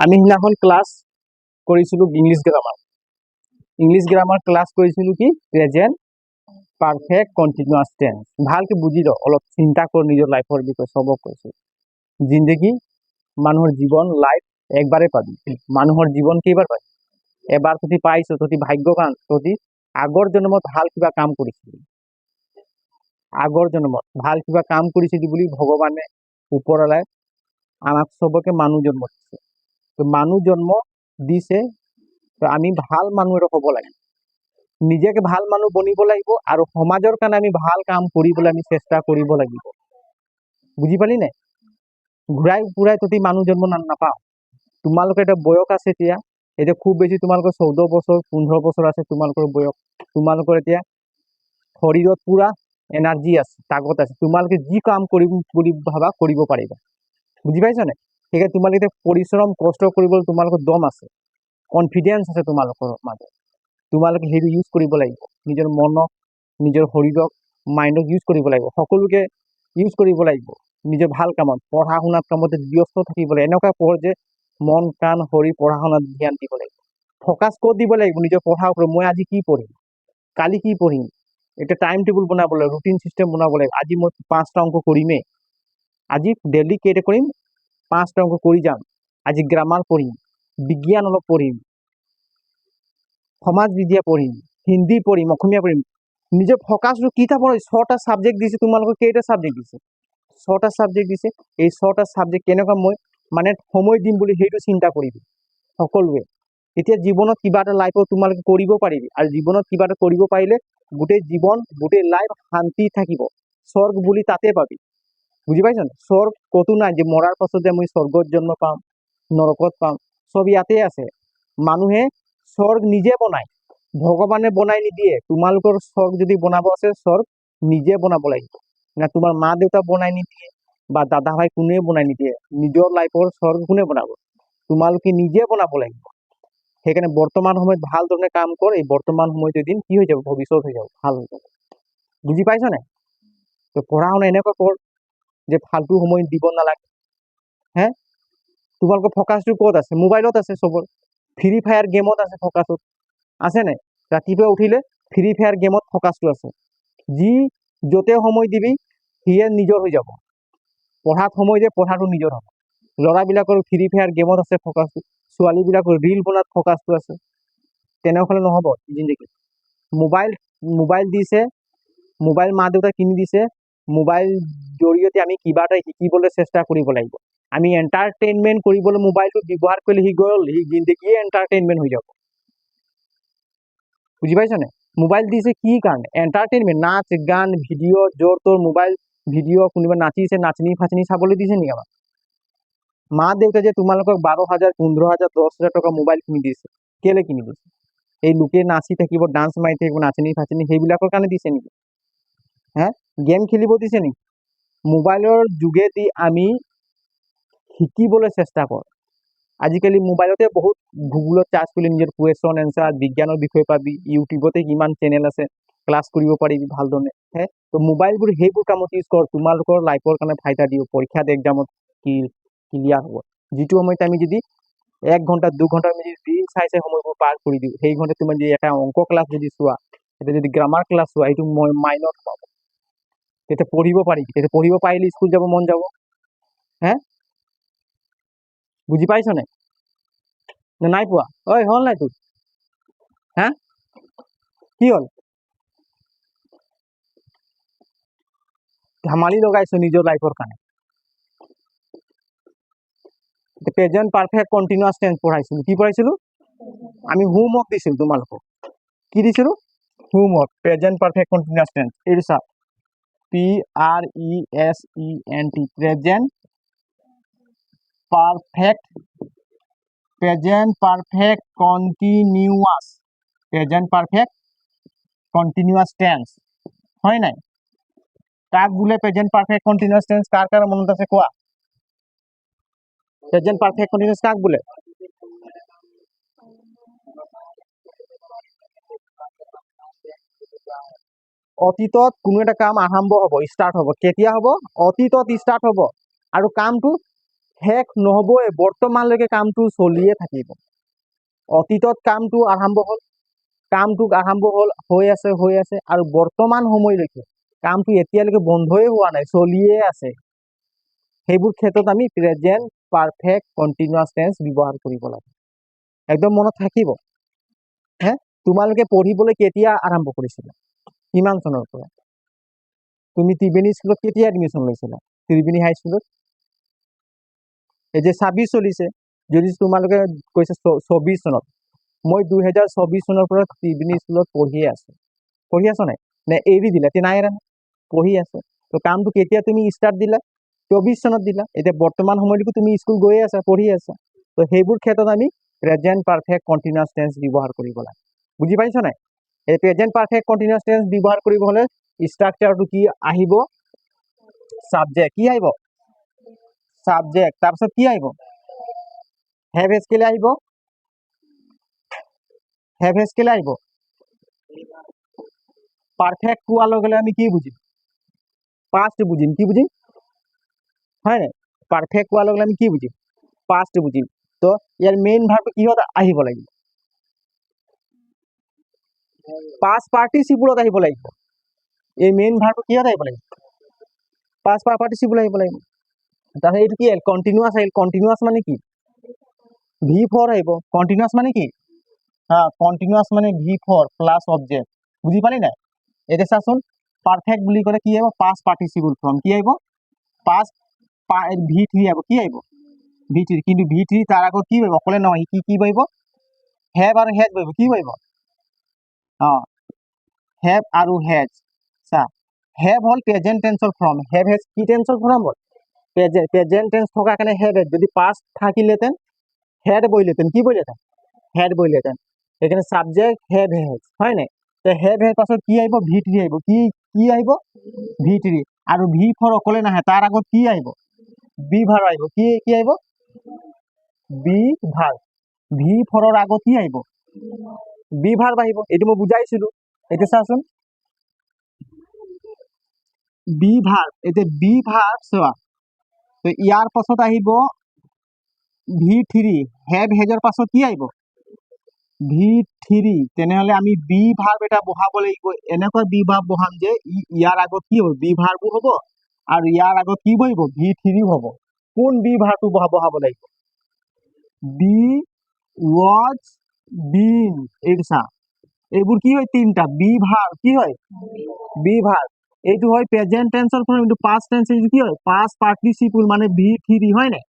আমি সিদিনাখন ক্লাছ কৰিছিলোঁ ইংলিছ গ্ৰামাৰ ক্লাছ কৰিছিলোঁ কি প্ৰেজেন্ট পাৰফেক্ট কণ্টিনিউয়াছ টেন্স। ভালকে বুজি ল, অলপ চিন্তা কৰ নিজৰ লাইফৰ বিষয়ে। চবক কৈছোঁ, জিন্দগী মানুহৰ জীৱন লাইফ একবাৰে পাবি। মানুহৰ জীৱন কেইবাৰ পাবি? এবাৰ যদি পাইছ তহঁতি ভাগ্যৱান, তহঁতি আগৰ জন্মত ভাল কিবা কাম কৰিছিলি, আগৰ জন্মত ভাল কিবা কাম কৰিছিলি বুলি ভগৱানে ওপৰলাই আমাক চবকে মানুহ জন্ম দিছে। তো মানুহ জন্ম দিছে, তো আমি ভাল মানুহ এটা হ'ব লাগে, নিজকে ভাল মানুহ বনিব লাগিব, আৰু সমাজৰ কাৰণে আমি ভাল কাম কৰিবলৈ আমি চেষ্টা কৰিব লাগিব। বুজি পালি নাই? ঘূৰাই ফুৰাই তহঁতি মানুহ জন্ম নাপাওঁ। তোমালোকৰ এটা বয়স আছে, এতিয়া খুব বেছি তোমালোকৰ 14 বছৰ 15 বছৰ আছে তোমালোকৰ বয়স। তোমালোকৰ এতিয়া শৰীৰত পুৰা এনাৰ্জি আছে, তাগত আছে, তোমালোকে যি কাম কৰি ভাবা কৰিব পাৰিবা। বুজি পাইছ নাই? সেইকাৰণে তোমালোকে এতিয়া পৰিশ্ৰম কষ্ট কৰিবলৈ তোমালোকৰ দম আছে, কনফিডেন্স আছে তোমালোকৰ মাজত। তোমালোকে সেইটো ইউজ কৰিব লাগিব, নিজৰ মনক, নিজৰ শৰীৰক, মাইণ্ডক ইউজ কৰিব লাগিব, সকলোকে ইউজ কৰিব লাগিব নিজৰ ভাল কামত, পঢ়া শুনাত কামতে ব্যস্ত থাকিব লাগিব। এনেকুৱা পঢ় যে মন কাণ শৰীৰ পঢ়া শুনাত ধ্যান দিব লাগিব। ফকাচ ক'ত দিব লাগিব? নিজৰ পঢ়াৰ ওপৰত। মই আজি কি পঢ়িম, কালি কি পঢ়িম, এটা টাইম টেবুল বনাব লাগিব, ৰুটিন চিষ্টেম বনাব লাগিব। আজি মই 5টা অংক কৰিমেই, আজি ডেইলি কেইটা কৰিম, 5টা অংক কৰি যাম। আজি গ্ৰামাৰ পঢ়িম, বিজ্ঞান অলপ পঢ়িম, সমাজ বিদ্যা পঢ়িম, হিন্দী পঢ়িম, অসমীয়া পঢ়িম। নিজৰ ফকাচটো কিতা পঢ়? 6টা ছাবজেক্ট দিছে তোমালোকৰ। কেইটা ছাবজেক্ট দিছে? 6টা ছাবজেক্ট দিছে। এই 6টা ছাবজেক্ট কেনেকুৱা মই মানে সময় দিম বুলি সেইটো চিন্তা কৰিবি সকলোৱে। এতিয়া জীৱনত কিবা এটা লাইফত তোমালোকে কৰিব পাৰিবি, আৰু জীৱনত কিবা এটা কৰিব পাৰিলে গোটেই জীৱন, গোটেই লাইফ শান্তি থাকিব। স্বৰ্গ বুলি তাতে পাবি। বুজি পাইছ না? স্বৰ্গ ক'তো নাই যে মৰাৰ পাছত যে মই স্বৰ্গত জন্ম পাম, নৰকত পাম। চব ইয়াতে আছে। মানুহে স্বৰ্গ নিজে বনায়, ভগৱানে বনাই নিদিয়ে। তোমালোকৰ স্বৰ্গ যদি বনাব আছে, স্বৰ্গ নিজে বনাব লাগিব না, তোমাৰ মা দেউতা বনাই নিদিয়ে, বা দাদা ভাই কোনে বনাই নিদিয়ে। নিজৰ লাইফৰ স্বৰ্গ কোনে বনাব? তোমালোকে নিজে বনাব লাগিব। সেইকাৰণে বৰ্তমান সময়ত ভাল ধৰণে কাম কৰ। এই বৰ্তমান সময়ত এদিন কি হৈ যাব? ভৱিষ্যত হৈ যাব, ভাল হৈ যাব। বুজি পাইছ নাই? তো পঢ়া শুনা এনেকুৱা কৰ যে ফাল্টু সময় দিব নালাগে। হে, তোমালোকৰ ফকাচটো ক'ত আছে? মোবাইলত আছে চবৰ। ফ্ৰী ফায়াৰ গেমত আছে ফকাচত, আছে নাই? ৰাতিপুৱা উঠিলে ফ্ৰী ফায়াৰ গেমত ফকাচটো আছে। যি য'তে সময় দিবি সিয়ে নিজৰ হৈ যাব। পঢ়াত সময় দিয়ে, পঢ়াটো নিজৰ হ'ব। ল'ৰাবিলাকৰ ফ্ৰী ফায়াৰ গেমত আছে ফকাচটো, ছোৱালীবিলাকৰ ৰীল বনাত ফকাচটো আছে। তেনেহ'লে নহ'ব জিন্দগী। মোবাইল দিছে, মোবাইল মা দেউতাই কিনি দিছে, মোবাইল জৰিয়তে আমি কিবা এটা শিকিবলৈ চেষ্টা কৰিব লাগিব। আমি এণ্টাৰটেইনমেণ্ট কৰিবলৈ মোবাইলটো ব্যৱহাৰ কৰিলে সি জিন্দগীয়ে এণ্টাৰটেইনমেণ্ট হৈ যাব। বুজি পাইছ নাই? মোবাইল দিছে কি কাৰণে? এণ্টাৰটেইনমেণ্ট, নাচ গান ভিডিঅ', য'ৰ তোৰ মোবাইল ভিডিঅ', কোনোবা নাচিছে নাচনি ফাচনি চাবলৈ দিছে নেকি আমাক? মা দেউতা যে তোমালোকক 12,000 15,000 10,000 টকা মোবাইল কিনি দিছে, কেলে কিনি দিছে? এই লোকে নাচি থাকিব, ডান্স মাৰি থাকিব, নাচনি ফাচনি, সেইবিলাকৰ কাৰণে দিছে নেকি? হে, গেম খেলিব দিছে নেকি? মোবাইলৰ যোগেদি আমি শিকিবলৈ চেষ্টা কৰ। আজিকালি মোবাইলতে বহুত গুগলত চাৰ্চ কৰিলে নিজৰ কুৱেশ্যন এনচাৰ বিজ্ঞানৰ বিষয়ে পাবি। ইউটিউবতে কিমান চেনেল আছে, ক্লাছ কৰিব পাৰিবি ভালধৰণে। হে, তো মোবাইলবোৰ সেইবোৰ কামত ইউজ কৰ, তোমালোকৰ লাইফৰ কাৰণে ফাইদা দিব। পৰীক্ষাত এক্সামত ক্লিয়াৰ হ'ব। যিটো সময়ত আমি যদি 1 ঘণ্টা 2 ঘণ্টা আমি যদি ৰীল চাই সময়বোৰ পাৰ কৰি দিওঁ, সেই ঘণ্টা তুমি যদি এটা অংক ক্লাছ যদি চোৱা, এটা যদি গ্ৰামাৰ ক্লাছ চোৱা, এইটো মাইনত সোমাব। তেতিয়া পঢ়িব পাৰিবি, তেতিয়া পঢ়িব পাৰিলে স্কুল যাব মন যাব। হে, বুজি পাইছ নাই? নাই পোৱা? ঐ হ'ল নাই তোৰ? হা, কি হ'ল? ধেমালি লগাইছো নিজৰ লাইফৰ কাৰণে। প্ৰেজেন্ট পাৰফেক্ট কণ্টিনিউয়াছ টেন্স পঢ়াইছিলো। কি পঢ়াইছিলো? আমি হোমৱৰ্ক দিছিলো তোমালোকক। কি দিছিলো? Homework, present perfect continuous tense. এইটো চা, PRESENT, present perfect continuous tense, হয় নাই? কাক বোলে প্ৰেজেন্ট পাৰফেক্ট কণ্টিনিউয়াছ টেন্স? কাৰ কাৰ মনত আছে কোৱা? প্ৰেজেন্ট পাৰফেক্ট কণ্টিনিউয়াছ কাক বোলে? অতীতত কোনো এটা কাম আৰম্ভ হ'ব, ষ্টাৰ্ট হ'ব। কেতিয়া হ'ব? অতীতত ষ্টাৰ্ট হ'ব, আৰু কামটো শেষ নহবই, বৰ্তমানলৈকে কামটো চলিয়ে থাকিব। অতীতত কামটো আৰম্ভ হ'ল, হৈ আছে আৰু বৰ্তমান সময়লৈকে কামটো এতিয়ালৈকে বন্ধই হোৱা নাই, চলিয়ে আছে। সেইবোৰ ক্ষেত্ৰত আমি প্ৰেজেন্ট পাৰফেক্ট কণ্টিনিউয়াছ টেন্স ব্যৱহাৰ কৰিব লাগে। একদম মনত থাকিব। হে, তোমালোকে পঢ়িবলৈ কেতিয়া আৰম্ভ কৰিছিলা? কিমান চনৰ পৰা? তুমি ত্ৰিবেণী স্কুলত কেতিয়া এডমিশ্যন লৈছিলা? ত্ৰিবেণী হাই স্কুলত? এই যে 26 চলিছে, যদি তোমালোকে কৈছে 24 চনত, মই 2024 চনৰ পৰা ত্ৰিবেণী স্কুলত পঢ়িয়ে আছো। পঢ়ি আছো নাই? নে এৰি দিলা? নাই এৰা, পঢ়ি আছো। তো কামটো কেতিয়া তুমি ষ্টাৰ্ট দিলা? 24 চনত দিলা। এতিয়া বৰ্তমান সময়লৈকে তুমি স্কুল গৈয়ে আছা, পঢ়ি আছা। তো সেইবোৰ ক্ষেত্ৰত আমি প্ৰেজেন্ট পাৰফেক্ট কণ্টিনিউয়াছ টেন্স ব্যৱহাৰ কৰিব লাগে। বুজি পাইছ নাই? এই প্ৰেজেন্ট পাৰফেক্ট কণ্টিনিউয়াছ টেন্স ব্যৱহাৰ কৰিব হলে ষ্ট্ৰাকচাৰটো কি আহিব? সাবজেক্ট। কি আহিব? সাবজেক্ট। তাৰপিছত কি আহিব? হেভ হেজ কেলে আহিব? হেভ হেজ কেলে আহিব? পারফেক্ট কোৱাৰ লগে লগে আমি কি বুজিম? পাষ্ট বুজিম। কি বুজিম? হয় নাই? পারফেক্ট কোৱাৰ লগে লগে আমি কি বুজিম? পাষ্ট বুজিম। তো ইয়াৰ মেইন ভাৰ্বটো কিহত আহিব লাগিব? পাষ্ট পাৰ্টিচিপলত আহিব লাগিব। এই মেইন ভাৰ্বটো কিহত আহিব লাগিব? পাষ্ট পাৰ্টিচিপল আহিব লাগিব। তাৰপিছত এইটো কি আহিল? কণ্টিনিউয়াছ আহিল। কণ্টিনিউয়াছ মানে কি? V4 আহিব। কণ্টিনিউয়াছ মানে কি? কণ্টিনিউয়াছ মানে V4 প্লাস অবজেক্ট। বুজি পালি নাই? এতিয়া চাচোন, পারফেক্ট বুলি ক'লে কি আহিব? Past participle form. কি আহিব? পাষ্ট V3 আহিব। কি আহিব? V3। কিন্তু V3 তাৰ আগত কি আহিব? অকলে নহয়, কি আহিব? হেভ আৰু হেজ আহিব। কি আহিব? হেভ আৰু হেজ। চা, হেভ হ'ল প্ৰেজেন্ট টেন্সৰ ফৰ্ম। হেভ হেজ কি টেন্সৰ ফৰ্ম হ'ল? প্ৰেজেন্ট টেন্স থকাৰ কাৰণে হেড। যদি পাষ্ট থাকিলেহেঁতেন হেড বহিলেহেঁতেন। কি বহিলেহেঁতেন? হেড বহিলেহেঁতেন। সেইকাৰণে সাবজেক্ট হেভ হেজ, হয় নাই? তো হেভ হেজ পাছত কি আহিব? V3 আহিব। কি আহিব? V3। আৰু V4 অকলে নাহে, তাৰ আগত কি আহিব? বি ভাৰ আহিব। কি আহিব? বি ভাৰ। V4 ৰ আগত কি আহিব? বি ভাৰ আহিব। এইটো মই বুজাইছিলো। এতিয়া চাচোন, বি ভাৰ। এতিয়া বি ভাৰ চোৱা, তো ইয়াৰ পাছত আহিব V3। হেভ হেজৰ পাছত কি আহিব? V3। তেনেহলে আমি বি ভাৰ্ব এটা বহাব লাগিব। এনেকুৱা বি ভাৰ্ব বহাম যে ইয়াৰ আগত কি হ'ব? বি ভাৰ্বো হ'ব আৰু ইয়াৰ আগত কি বহিব? V3 হ'ব। কোন বি ভাৰ্বটো বহাব লাগিব? Be was been. এইটো চা, এইবোৰ কি হয়? তিনটা বি ভাৰ্ব। কি হয়? Be verb. এইটো হয় প্ৰেজেন্ট টেন্সৰ ফর্ম। কিন্তু পাস্ট টেন্স কি হয়? পাস্ট পার্টিসিপল মানে V3, হয় নাই?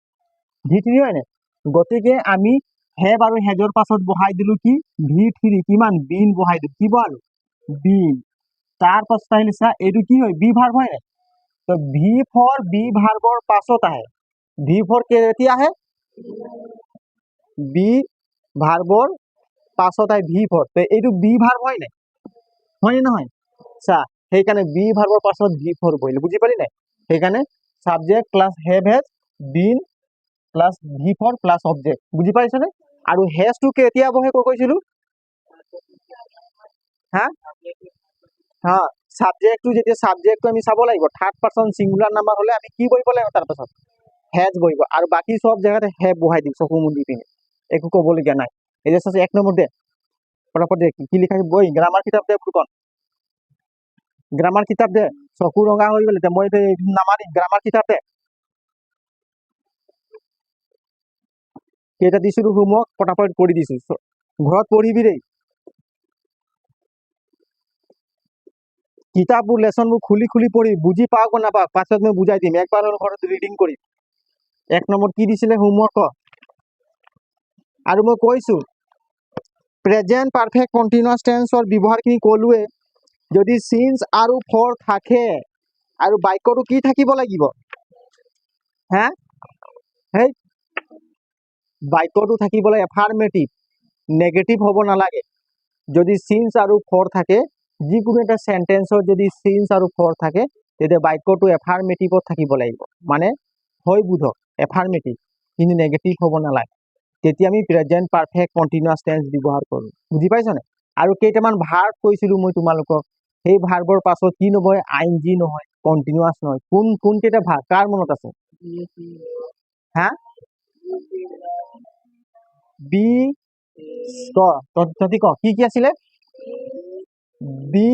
V3 হয় নাই? গতিকে আমি হেভ আৰু হেজৰ পাছত বহাই দিলো কি? V3। কিমান? বিন বহাই দিলো। কি বহালো? বিন। তাৰ পাছত আহিলে চা, এইটো কি হয়? বি ভাৰ্ব, হয় নাই? তো V4 বি ভাৰ্বৰ পাছত আহে। V4 কেতিয়া আহে? বি ভাৰ্বৰ পাছত আহে V4। তো এইটো বি ভাৰ্ব, হয় নাই? হয় নহয়? চা, সেইকাৰণে বি ভাৰ্বৰ পাছত V4 বহিলে। বুজি পালি নাই? সেইকাৰণে subject plus have has been plus V4 plus object. বুজি পাইছনে? আৰু হেজটো কেতিয়া বহে কৈছিলো? সাবজেক্টটো যেতিয়া সাবজেক্টটো আমি চাব লাগিব। থাৰ্ড পাৰ্সন সিঙ্গুলাৰ নাম্বাৰ হলে আমি কি বহিব লাগিব? তাৰ পাছত হেজ বহিব। আৰু বাকি সব জায়গাতে হেভ বহাই দিম চকু মুদি পিনে। একো ক'বলগীয়া নাই। এই যে চাচোন, 1 নম্বৰ দে, পটাপট দে। কি লিখা আছে? বই গ্ৰামাৰ কিতাপ দে ফুকন। গ্ৰামাৰ কিতাপ দে। চকু ৰঙা হৈ গ'ল এতিয়া। মই নামাৰিম। গ্ৰামাৰ কিতাপ দে। কেইটা দিছিলো হোমৱৰ্ক? পটাপট কৰি দিছো। ঘৰত পঢ়িবি দেই। কিতাপবোৰ লেচনবোৰ খুলি খুলি পঢ়ি, বুজি পাওক বা নাপাওক পাছত মই বুজাই দিম। একবাৰ হল ঘৰত ৰিডিং কৰিম। 1 নম্বৰ কি দিছিলে হোমৱৰ্ক? আৰু মই কৈছো প্ৰেজেন্ট পাৰফেক্ট কন্টিনিউয়াস টেন্সৰ ব্যৱহাৰখিনি ক'লোৱে। যদি সিন্স আৰু ফৰ থাকে আৰু বাক্যটো কি থাকিব লাগিব? সেই বাক্যটো থাকিব লাগে এফাৰ্মেটিভ, নেগেটিভ হ'ব নালাগে। যদি সিন্স আৰু ফৰ থাকে, যিকোনো এটা সেন্টেন্সত যদি সিন্স আৰু ফৰ থাকে, তেতিয়া বাক্যটো এফাৰ্মেটিভত থাকিব লাগিব। মানে হয় বোধক, এফাৰ্মেটিভ, কিন্তু নেগেটিভ হ'ব নালাগে। তেতিয়া আমি প্ৰেজেন্ট পাৰফেক্ট কন্টিনিউয়াস টেন্স ব্যৱহাৰ কৰো। বুজি পাইছ নে? আৰু কেইটামান ভাৰ্ব কৈছিলো মই তোমালোকক। সেই ভাৰ্বৰ পাছত কি নহয়? আইএনজি নহয়, কন্টিনিউয়াস নহয়। কোন কেইটা ভাৰ্ব কাৰ মনত আছে? হা বি ক তহঁতি ক কি কি আছিলে বি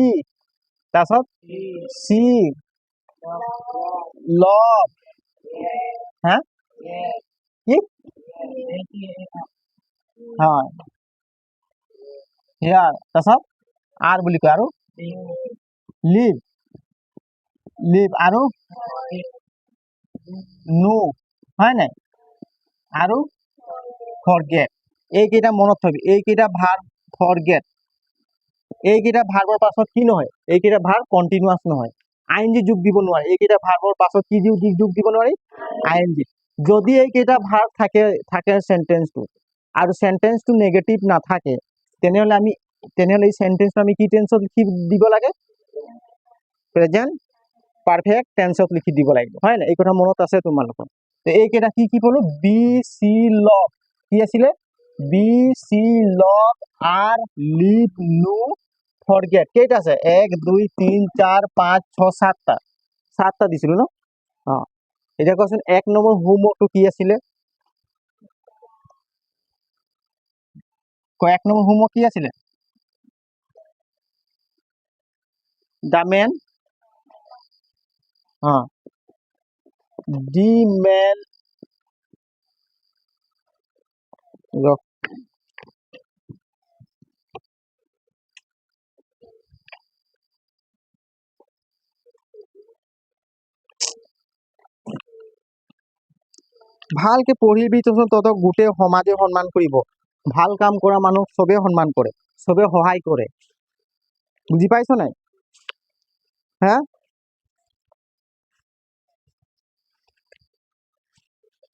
তাৰপিছত চি লভ হা কি হয় হিয়াৰ তাৰপিছত আৰ বুলি কয় আৰু লিভ লিভ আৰু নো হয় নাই আৰু ফৰগেট এইকেইটা মনত থবি এইকেইটা ভাৰ ফৰগেট এইকেইটা ভাৰ্বৰ পাছত কি নহয় এইকেইটা ভাৰ কণ্টিনিউয়াছ নহয় আইএনজি যোগ দিব নোৱাৰি এইকেইটা ভাৰ্বৰ পাছত কি যোগ দিব নোৱাৰি আইএনজি যদি এইকেইটা ভাৰ থাকে সেন্টেন্সটো আৰু সেন্টেন্সটো নেগেটিভ নাথাকে তেনেহলে এই সেন্টেন্সটো আমি কি টেন্সত লিখি দিব লাগে প্ৰেজেন্ট পারফেক্ট টেন্সত লিখি দিব লাগিব হয় না এই কথা মনত আছে তোমালোকৰ তো এইকেইটা কি বলো বি সি লভ কি আছিলে বি সি লভ আর লিভ নো ফরগেট কেইটা আছে 1 2 3 4 5 6 7টা দিছিলো ন অ এতিয়া কোৱাচোন 1 নম্বৰ হোমৱৰ্কটো কি আছিলে 1 নম্বৰ হোমৱৰ্ক কি আছিলে দা মেন দি মেন ভালকে পঢ়িবি তহঁতক গোটেই সমাজে সন্মান কৰিব ভাল কাম কৰা মানুহ চবে সন্মান কৰে চবে সহায় কৰে বুজি পাইছ নাই হা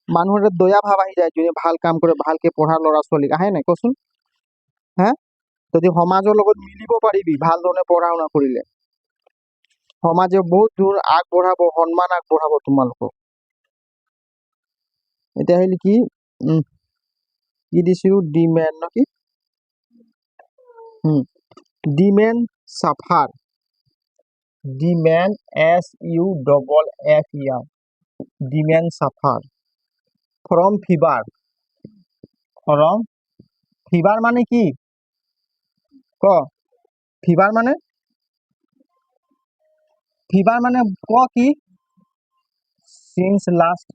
মানুহৰ দয়া ভাৱ আহি যায় যোনে ভাল কাম কৰে ভালকে পঢ়া ল'ৰা ছোৱালীক আহে নাই কচোন হা যদি সমাজৰ লগত মিলিব পাৰিবি ভাল ধৰণে পঢ়া শুনা কৰিলে সমাজে বহুত দূৰ আগবঢ়াব সন্মান আগবঢ়াব তোমালোকক এতিয়া আহিলে কি কি দিছিলো ডিমেন ন কি demand suffer demand SUFFER demand suffer from fever মানে কি ক ফিভার মানে ক কি সিন্স লাস্ট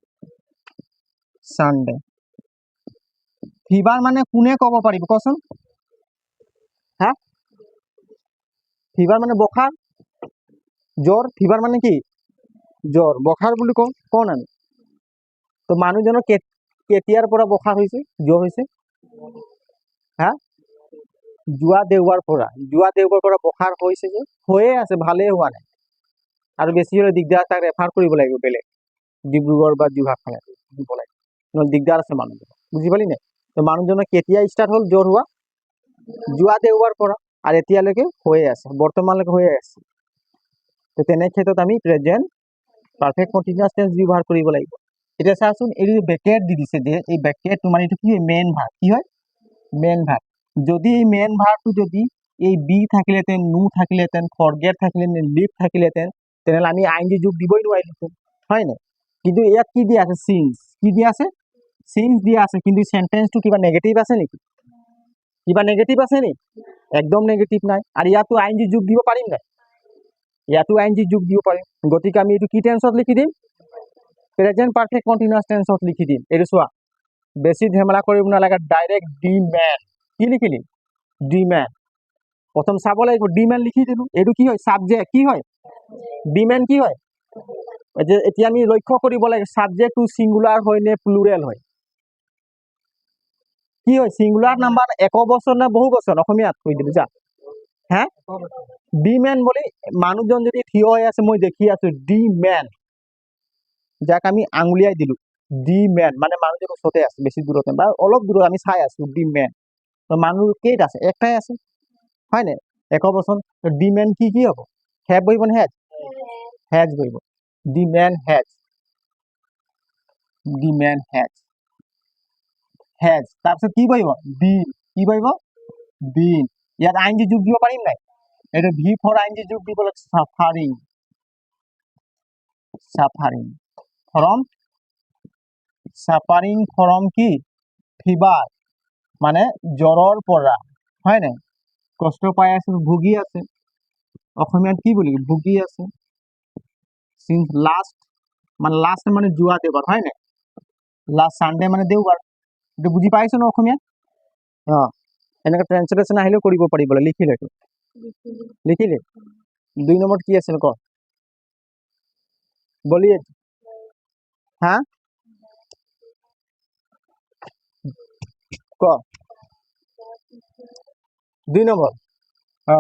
সানডে ফিভার মানে কোনে কব পাৰিব কচোন হা ফিভাৰ মানে বখাৰ জ্বৰ ফিভাৰ মানে কি জ্বৰ বখাৰ বুলি কওঁ আমি তো মানুহজনৰ কেতিয়াৰ পৰা বখাৰ হৈছে জ্বৰ হৈছে হা যোৱা দেওবাৰ পৰা বখাৰ হৈছে যে হৈয়ে আছে ভালেই হোৱা নাই আৰু বেছি হলে দিগদাৰ তাক ৰেফাৰ কৰিব লাগিব বেলেগ ডিব্ৰুগড় বা যোৰহাট ফালে দিব লাগিব নহলে দিগদাৰ আছে মানুহজনৰ বুজি পালি নাই তো মানুহজনৰ কেতিয়া ষ্টাৰ্ট হ'ল জ্বৰ হোৱা যোৱা দেওবাৰ পৰা আৰু এতিয়ালৈকে হৈয়ে আছে বৰ্তমানলৈকে হৈয়ে আছে তো তেনে ক্ষেত্ৰত আমি প্ৰেজেন্ট পাৰফেক্ট কন্টিনিউয়াস টেন্স ব্যবহাৰ কৰিব লাগিব এতিয়া চাচোন এই ব্ৰেকেট দি দিছে যে এই ব্ৰেকেট মানে এইটো কি মেইন ভার্ব কি হয় মেইন ভার্ব যদি এই মেইন ভার্বটো যদি এই বি থাকিলেহেঁতেন নো থাকিলেহেঁতেন ফরগেট থাকিলেহেঁতেন লিভ থাকিলেহেঁতেন তেনেহলে আমি আইএনজি যোগ দিবই নোৱাৰিলোহেঁতেন হয় নাই কিন্তু ইয়াত কি দিয়া আছে সিন্স কি দিয়া আছে সিন্স দিয়া আছে কিন্তু সেন্টেন্সটো কিবা নেগেটিভ আছে নেকি কিবা নেগেটিভ আছে নি একদম নেগেটিভ নাই আৰু ইয়াতো আইএনজি যোগ দিব পাৰিম নাই ইয়াতো আইএনজি যোগ দিব পাৰিম গতিকে আমি এইটো কি টেন্সত লিখি দিম প্ৰেজেন্ট পাৰফেক্ট কন্টিনিউয়াস টেন্সত লিখি দিম এইটো চোৱা বেছি ঝেমেলা কৰিব নালাগে ডাইৰেক্ট ডি মেন কি লিখিলি ডি মেন প্ৰথম চাব লাগিব ডি মেন লিখি দিলো এইটো কি হয় সাবজেক্ট কি হয় ডি মেন কি হয় এতিয়া আমি লক্ষ্য কৰিব লাগে সাবজেক্টটো সিঙ্গুলাৰ হয় নে প্লুৰেল হয় কি হয় সিঙ্গুলার নাম্বার এক বছর না বহু বছর অসমীয়াত কৈ দিলো যা হা ডি মেন বুলি মানুহজন যদি থিয় হৈ আছে মই দেখি আছো ডি মেন যাক আমি আঙুলিয়াই দিলো ডি মেন মানে মানুহজন ওচৰতে আছে বেছি দূৰত বা অলপ দূৰত আমি চাই আছো ডি মেন মানুহ কেইটা আছে একটাই আছে হয় নাই এক বছৰ ডি মেন কি হ'ব হেভ বহিব নে হেজ বহিব ডি মেন হেজ তাৰপিছত কি বহিব বিন কি বহিব বিন ইয়াত আইএনজি যোগ দিব পাৰিম নাই এইটো ভি ফৰ আইএনজি যোগ দিব লাগে সাফাৰিং ফ্ৰম সাফাৰিং ফ্ৰম কি ফিভাৰ মানে জ্বৰৰ পৰা হয় নাই কষ্ট পাই আছে ভুগি আছে অসমীয়াত কি বুলি ভুগি আছে সিন্স লাস্ট মানে যোৱা দেওবাৰ হয় নাই লাস্ট সানডে মানে দেওবাৰ এইটো বুজি পাইছো ন অসমীয়াত অ এনেকৈ ট্ৰান্সলেশ্যন আহিলেও কৰিব পাৰিব লিখিলে এইটো লিখিলে 2 নম্বৰ কি আছিল ক বলিয়ে হা ক 2 নম্বৰ অ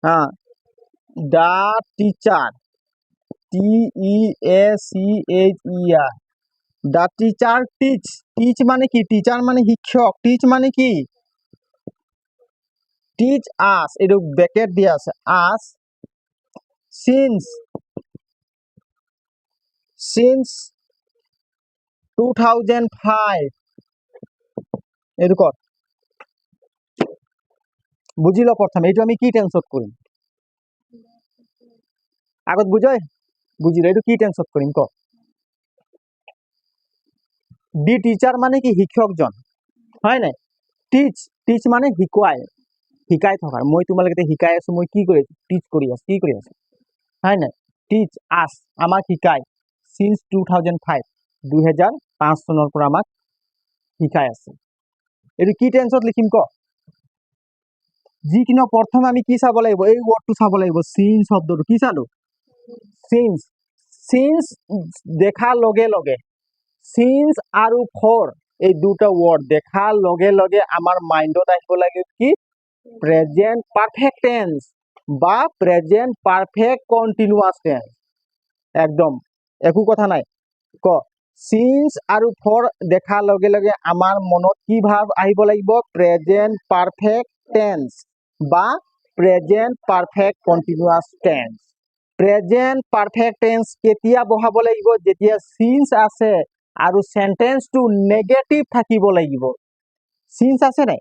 হা দা টিচার TEACHER দা টিচার টিচ মানে কি টিচার মানে শিক্ষক টিচ মানে কি টিচ আস এইটো ব্ৰেকেট দিয়া আছে আস সিন্স 2005 এইটো কত বুঝিল প্ৰথম এইটো আমি কি টেন্সত কৰিম আগত বুঝাই বুঝিল এইটো কি টেন্সত কৰিম ক দি টিচার মানে কি শিক্ষকজন হয় নাই টিচ মানে শিকাই থকা মই তোমালোকে শিকাই আছো মই কি কৰি আছো টিচ কৰি আছো কি কৰি আছো হয় নাই টিচ আস আমাক শিকাই সিন্স 2005 2005 চনৰ পৰা আমাক শিকাই আছে এইটো কি টেন্সত লিখিম ক যিকিনো প্ৰথম আমি কি চাব লাগিব এই ওয়াৰ্ডটো চাব লাগিব সিন শব্দটো কি চালো সিন্স দেখাৰ লগে লগে সিন্স আৰু ফৰ এই দুটা ওয়াৰ্ড দেখাৰ লগে লগে আমাৰ মাইন্ডত আহিব লাগে কি প্ৰেজেন্ট পাৰফেক্ট টেন্স বা প্ৰেজেন্ট পাৰফেক্ট কন্টিনিউয়াস টেন্স একদম একো কথা নাই ক সিন্স আৰু ফৰ দেখাৰ লগে লগে আমাৰ মনত কি ভাব আহিব লাগিব প্রেজেন্ট পারফেক্ট টেন্স বা present perfect continuous tense present perfect tense কেতিয়া বহাব লাগিব যেতিয়া সিন্স আছে আৰু সেন্টেন্সটো নেগেটিভ থাকিব লাগিব সিন্স আছে নাই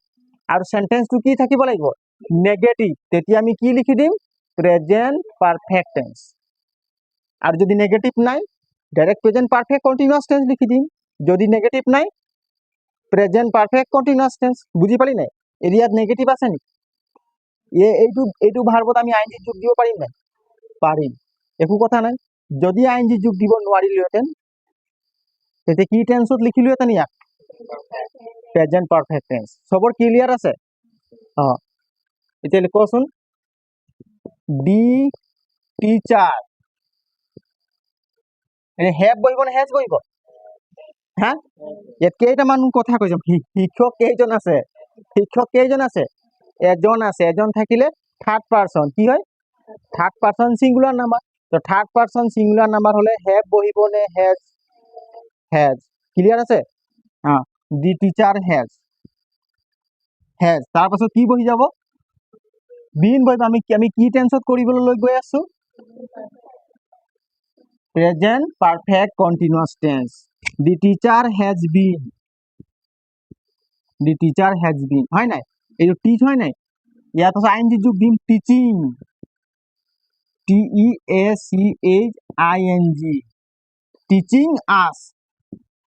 আৰু সেন্টেন্সটো কি থাকিব লাগিব নেগেটিভ তেতিয়া আমি কি লিখি দিম প্রেজেন্ট পারফেক্ট টেন্স আর যদি নেগেটিভ নাই direct present perfect continuous tense লিখি দিম যদি নেগেটিভ নাই প্রেজেন্ট পারফেক্ট কন্টিনিউয়াস টেন্স বুঝি পালি নাই এরিয়াত নেগেটিভ আছে নি এইটো ভার্বত আমি আইএনজি যোগ দিব পাৰিম নাই পাৰিম একো কথা নাই যদি আইএনজি যোগ দিব নোৱাৰিলোহেঁতেন তেতিয়া কি টেন্সত লিখিলোহেঁতেন ইয়াক প্ৰেজেন্ট পাৰফেক্ট টেন্স সবৰ ক্লিয়ার আছে অ এতিয়া লিখোচোন দি টিচার হেভ বহিব না হেজ বহিব হা ইয়াত কেইটামান কথা কৈছো শিক্ষক কেইজন আছে এজন থাকিলে থার্ড পার্সন কি হয় থার্ড পার্সন সিঙ্গুলার নাম্বার তো থার্ড পার্সন সিঙ্গুলার নাম্বার হলে হেভ বহিব নে হেজ ক্লিয়ার আছে হ্যাঁ দি টিচার হেজ তার পাছত কি বহি যাব বিন বহিব আমি কি টেন্সত কৰিবলৈ গৈ আছো present perfect continuous tense the teacher has been হয় নাই এই টিচ হয় নাই ইয়াত আছে আইএনজি যোগ দিম টিচিং TEACHING টিচিং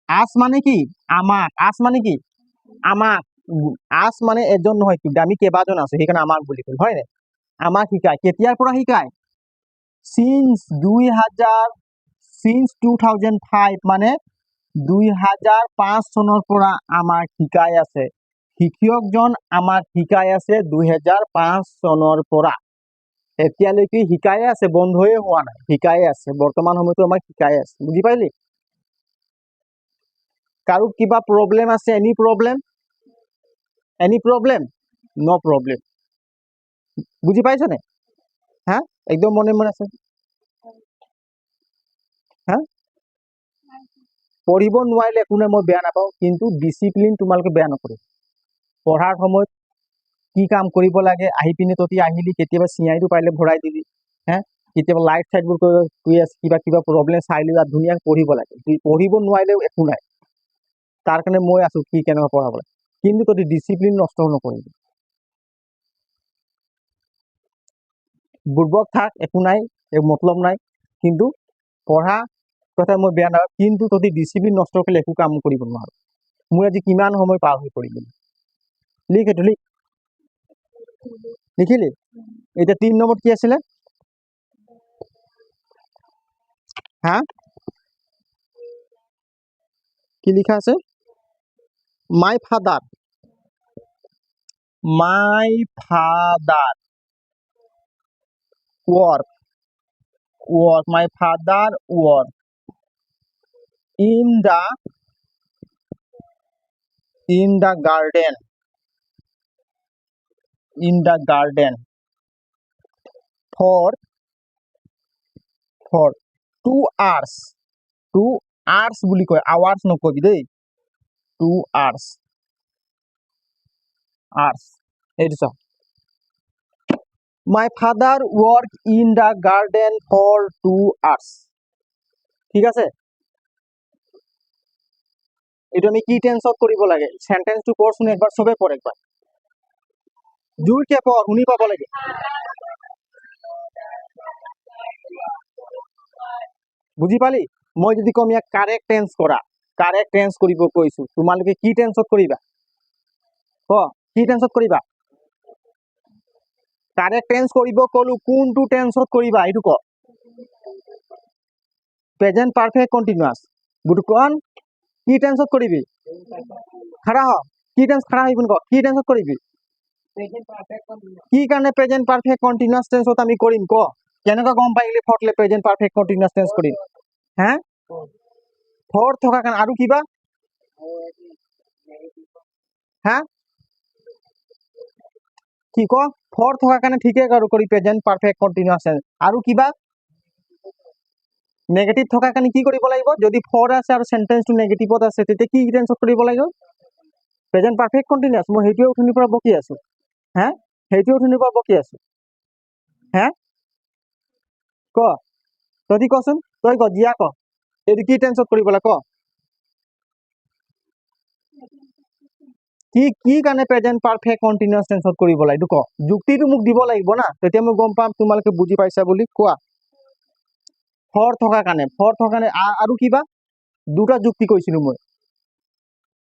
আস মানে কি আমাক আস মানে এজন নহয় কিন্তু আমি কেইবাজন আছো সেইকাৰণে আমাক বুলি কল হয় নাই আমাক শিকায় কেতিয়াৰ পৰা শিকায় সিন্স 2005 মানে 2005 চনৰ পৰা আমাক শিকাই আছে শিক্ষকজন আমাক শিকাই আছে 2005 চনৰ পৰা এতিয়ালৈকে শিকাই আছে বন্ধই হোৱা নাই শিকাই আছে বৰ্তমান সময়তো আমাক শিকাই আছে বুজি পাইলি কাৰো কিবা প্ৰবলেম আছে এনি প্ৰবলেম নো প্ৰবলেম বুজি পাইছ নে হা একদম মনে মনে আছে হা পঢ়িব নোৱাৰিলে একো নাই মই বেয়া নাপাওঁ কিন্তু ডিসিপ্লিন তোমালোকে বেয়া নকৰিবা পঢ়াৰ সময়ত কি কাম কৰিব লাগে আহি পিনে ততি আহিলি কেতিয়াবা চিঞাইটো পাৰিলে ভৰাই দিলি হা কেতিয়াবা লাইট চাইটবোৰ কৰি আছে কিবা প্ৰবলেম চাই লৈ ধুনীয়াকৈ পঢ়িব লাগে পঢ়িব নোৱাৰিলেও একো নাই তাৰ কাৰণে মই আছো কি কেনেকৈ পঢ়াব লাগে কিন্তু ততি ডিসিপ্লিন নষ্ট নকৰিবি বুৰ্বক থাক একো নাই এক মতলব নাই কিন্তু পঢ়া কথা মই বেয়া নাপাওঁ কিন্তু তহঁতি ডিচিপ্লিন নষ্ট কৰিলে একো কাম কৰিব নোৱাৰো মোৰ আজি কিমান সময় পাৰ হৈ পৰিল লিখ এইটো লিখ লিখিলি এতিয়া 3 নম্বৰত কি আছিলে হা কি লিখা আছে my father work my father work in the garden for 2 hours 2 hours বুলি কয় hours নকবি দেই 2 hours এইটো চাও my father work in the garden for 2 hours ঠিক আছে এটা আমি কি টেন্সত কৰিব লাগে সেন্টেন্সটো পঢ়ছোন একবাৰ সবে পঢ় একবাৰ জোৰকে পঢ় শুনি পাব লাগে বুজি পালি মই যদি কম ইয়াক কারেক্ট টেন্স কৰিব কৈছো তোমালোকে কি টেন্সত কৰিবা ক কি টেন্সত কৰিবা কাৰেক্ট টেন্স কৰিব কলো কোনটো টেন্সত কৰিবা এইটো ক প্ৰেজেন্ট পাৰফেক্ট কন্টিনিউয়াস বুটকন কি টেন্সত কৰিবি খাড়া হ কি টেন্স খাড়া হইবন ক কি টেন্সত কৰিবি কি কাৰণে প্ৰেজেন্ট পাৰফেক্ট কন্টিনিউয়াস টেন্সত আমি কৰিম ক কেনেকৈ গম পাইলি ফটলে প্ৰেজেন্ট পাৰফেক্ট কন্টিনিউয়াস টেন্স কৰিম হ্যাঁ ফৰ থকা কাৰণে আৰু কিবা হ্যাঁ কি ক ফৰ থকা কাৰণে ঠিকে কৰি প্ৰেজেন্ট পাৰফেক্ট কন্টিনিউয়াস টেন্স আৰু কিবা নেগেটিভ থকা কাৰণে কি কৰিব লাগিব যদি ফৰ আছে আৰু সেন্টেন্সটো নেগেটিভত আছে তেতিয়া কি টেন্সত কৰিব লাগিব প্ৰেজেন্ট পাৰফেক্ট কন্টিনিউয়াস মই হেইটোৱে উঠনিৰ পৰা বকি আছো হ্যাঁ হেইটোৱে উঠনিৰ পৰা বকি আছো হ্যাঁ ক তই কচোন তই ক জিয়া ক এইটো কি টেন্সত কৰিব লাগে ক কি কাৰণে প্ৰেজেন্ট পাৰফেক্ট কন্টিনিউয়াস টেন্সত কৰিব লাগে এইটো ক যুক্তিটো মোক দিব লাগিব না তেতিয়া মই গম পাম তোমালোকে বুজি পাইছা বুলি কোৱা ফৰ থকা কাৰণে আৰু কিবা দুটা যুক্তি কৈছিলো মই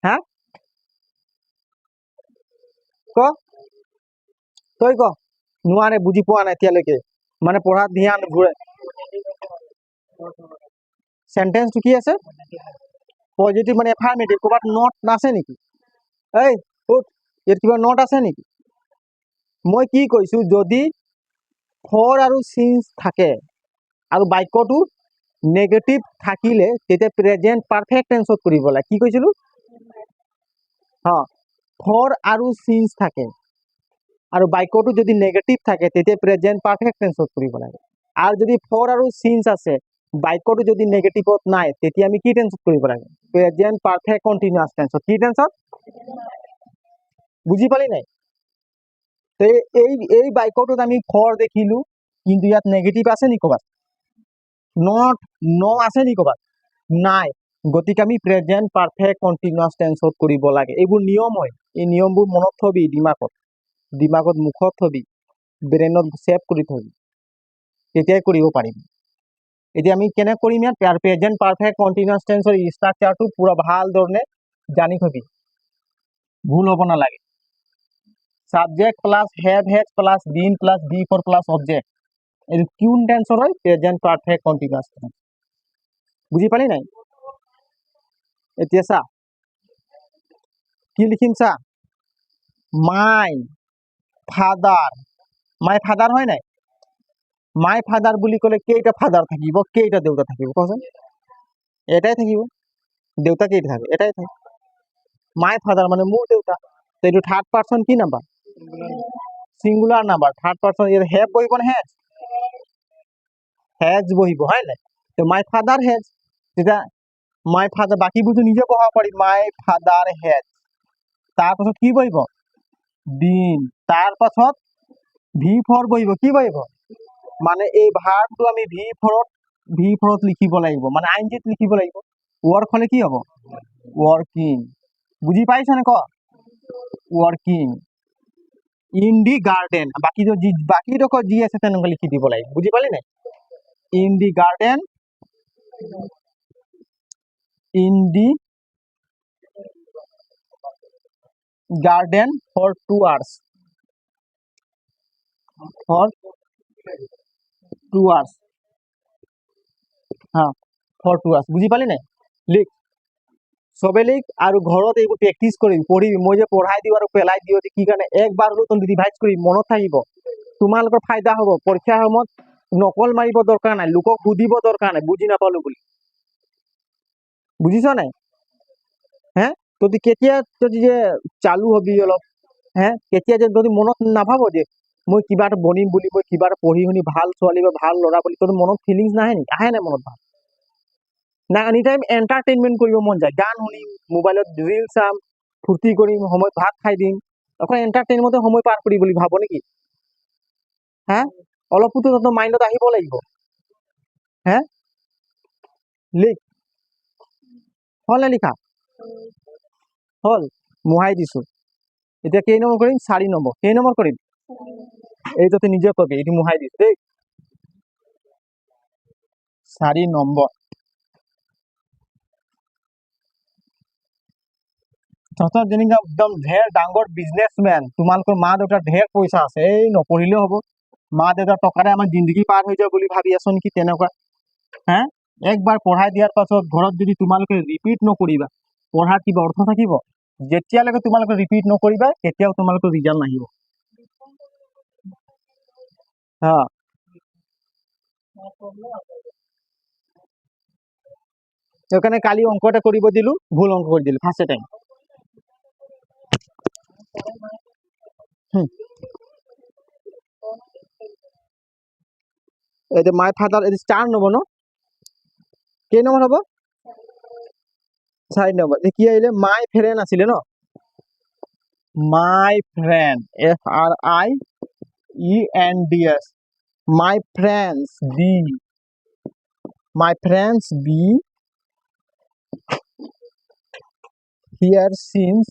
হ্যাঁ ক তই ক নোৱাৰে বুজি পোৱা নাই এতিয়ালৈকে মানে পঢ়াত ধ্যান ঘূৰে সেন্টেন্সটো কি আছে পজিটিভ মানে এফার্মেটিভ ক'বাত নট আছে নেকি এই উঠ ইয়াত কিবা নট আছে নেকি মই কি কৈছো যদি ফর আৰু সিন্স থাকে আৰু বাক্যটো নেগেটিভ থাকিলে তেতিয়া প্ৰেজেন্ট পাৰফেক্ট টেন্সত কৰিব লাগে কি কৈছিলো হ্যাঁ ফৰ আৰু সিন্স থাকে আৰু বাক্যটো যদি নেগেটিভ থাকে তেতিয়া প্ৰেজেন্ট পাৰফেক্ট টেন্সত কৰিব লাগে আৰু যদি ফৰ আৰু সিন্স আছে বাক্যটো যদি নেগেটিভত নাই তেতিয়া আমি কি টেন্সত কৰিব লাগে প্রেজেন্ট পারফেক্ট কন্টিনিউয়াস টেন্সত কি টেন্সত বুজি পালি নাই এই বাক্যটোত আমি ফর দেখিলো কিন্তু ইয়াত নেগেটিভ আছে নি কবাত নট ন আছে নি কবাত নাই গতিকে আমি প্রেজেন্ট পারফেক্ট কন্টিনিউয়াস টেন্সত কৰিব লাগে এইবোৰ নিয়ম হয় এই নিয়মবোৰ মনত থবি দিমাগত মুখত থবি ব্ৰেনত সেভ কৰি থবি তেতিয়াই কৰিব পাৰিম এতিয়া আমি কেনে কৰিম ইয়াত প্ৰেজেন্ট পাৰফেক্ট কন্টিনিউয়াস টেন্সৰ ষ্ট্ৰাকচাৰটো পুৰা ভাল ধৰণে জানি থবি ভুল হ'ব নালাগে subject plus have has plus been plus V four plus object এই কোন টেন্সৰ হয় প্রেজেন্ট পারফেক্ট কন্টিনিউয়াস টেন্স বুজি পালি নাই এতিয়া চা কি লিখিম চা মাই ফাদার হয় নাই মাই ফাদার বুলি কলে কেইটা ফাদার থাকিব কেইটা দেউতা থাকিব কচোন এটাই থাকিব দেউতা কেইটা থাকে এটাই থাকে মাই ফাদার মানে মোৰ দেউতা তো এইটো থার্ড পার্সন কি number singular number third person এর হ্যাভ বহিব না হ্যাজ বহিব হয় নাই তো মাই ফাদার হ্যাজ তেতিয়া মাই ফাদার বাকিবোৰটো নিজে বহাব পাৰি মাই ফাদাৰ হ্যাজ তাৰ পাছত কি বহিব বিন তাৰ পাছত ভি ফর বহিব কি বহিব মানে এই ভার্বটো আমি ভি ফরত লিখিব লাগিব মানে আইনজিত লিখিব লাগিব ওয়ার্ক হলে কি হব ওয়ার্কিং বুঝি পাইছ না ক ওয়ার্কিং ইন দি গার্ডেন বাকি ডোখৰ যি আছে তেনেকৈ লিখি দিব লাগিব বুজি পালি নাই in the garden for 2 hours for 2 hours হ্যাঁ for 2 hours বুঝি পালি নাই লিখ সবে লিখ আৰু ঘৰত এইবোৰ প্ৰেক্টিচ কৰিবি পঢ়িবি মই যে পঢ়াই দিওঁ আৰু পেলাই দিওঁ যে কি কাৰণে একবাৰ হ'লেও তই ৰিভাইজ কৰি মনত থাকিব তোমালোকৰ ফাইদা হ'ব পৰীক্ষাৰ সময়ত নকল মাৰিব দৰকাৰ নাই লোকক সুধিব দৰকাৰ নাই বুজি নাপালো বুলি বুজিছ নাই হে তই কেতিয়া তই যে চালু হবি অলপ হে কেতিয়া যে যদি মনত নাভাব যে মই কিবা এটা বনিম বুলি মই কিবা এটা পঢ়ি শুনি ভাল ছোৱালী বা ভাল ল'ৰা বুলি তোৰ মনত ফিলিংছ নাহে নেকি আহে নাই মনত ভাল না এনি টাইম এণ্টাৰটেইনমেণ্ট কৰিব মন যায় গান শুনিম মোবাইলত ৰিল চাম ফূৰ্তি কৰিম সময়ত ভাত খাই দিম অকল এণ্টাৰটেইনমেণ্টতে সময় পাৰ কৰি বুলি ভাব নেকি হা অলপতো তহঁতৰ মাইণ্ডত আহিব লাগিব হে লিখ হ'ল নে লিখা হ'ল মোহাই দিছো এতিয়া কেই নম্বৰ কৰিম 4 নম্বৰ কেই নম্বৰ কৰিম এই তহঁতে নিজে কবি এইটো মোহাই দিছো দেই 4 নম্বৰ তহঁতৰ যেনেকা একদম ঢেৰ ডাঙৰ বিজনেছমেন তোমালোকৰ মা দেউতাৰ ঢেৰ পইচা আছে এই নপঢ়িলেও হ'ব মা দেউতাৰ টকাৰে আমাৰ জিন্দগী পাৰ হৈ যাব বুলি ভাবি আছো নেকি তেনেকুৱা হা একবাৰ পঢ়াই দিয়াৰ পাছত ঘৰত যদি তোমালোকে ৰিপিট নকৰিবা পঢ়াৰ কিবা অৰ্থ থাকিব যেতিয়ালৈকে তোমালোকে ৰিপিট নকৰিবা কেতিয়াও তোমালোকৰ ৰিজাল্ট নাহিব হা সেইকাৰণে কালি অংক এটা কৰিব দিলো ভুল অংক কৰি দিলো ফাৰ্ষ্ট টাইম এতিয়া মাই ফাদাৰ এইটো 4 নম্বৰ ন কেই নম্বৰ হ'ব 4 নম্বৰ কি আহিলে মাই ফ্ৰেণ্ড আছিলে ন my friend FRIENDS my friends be here since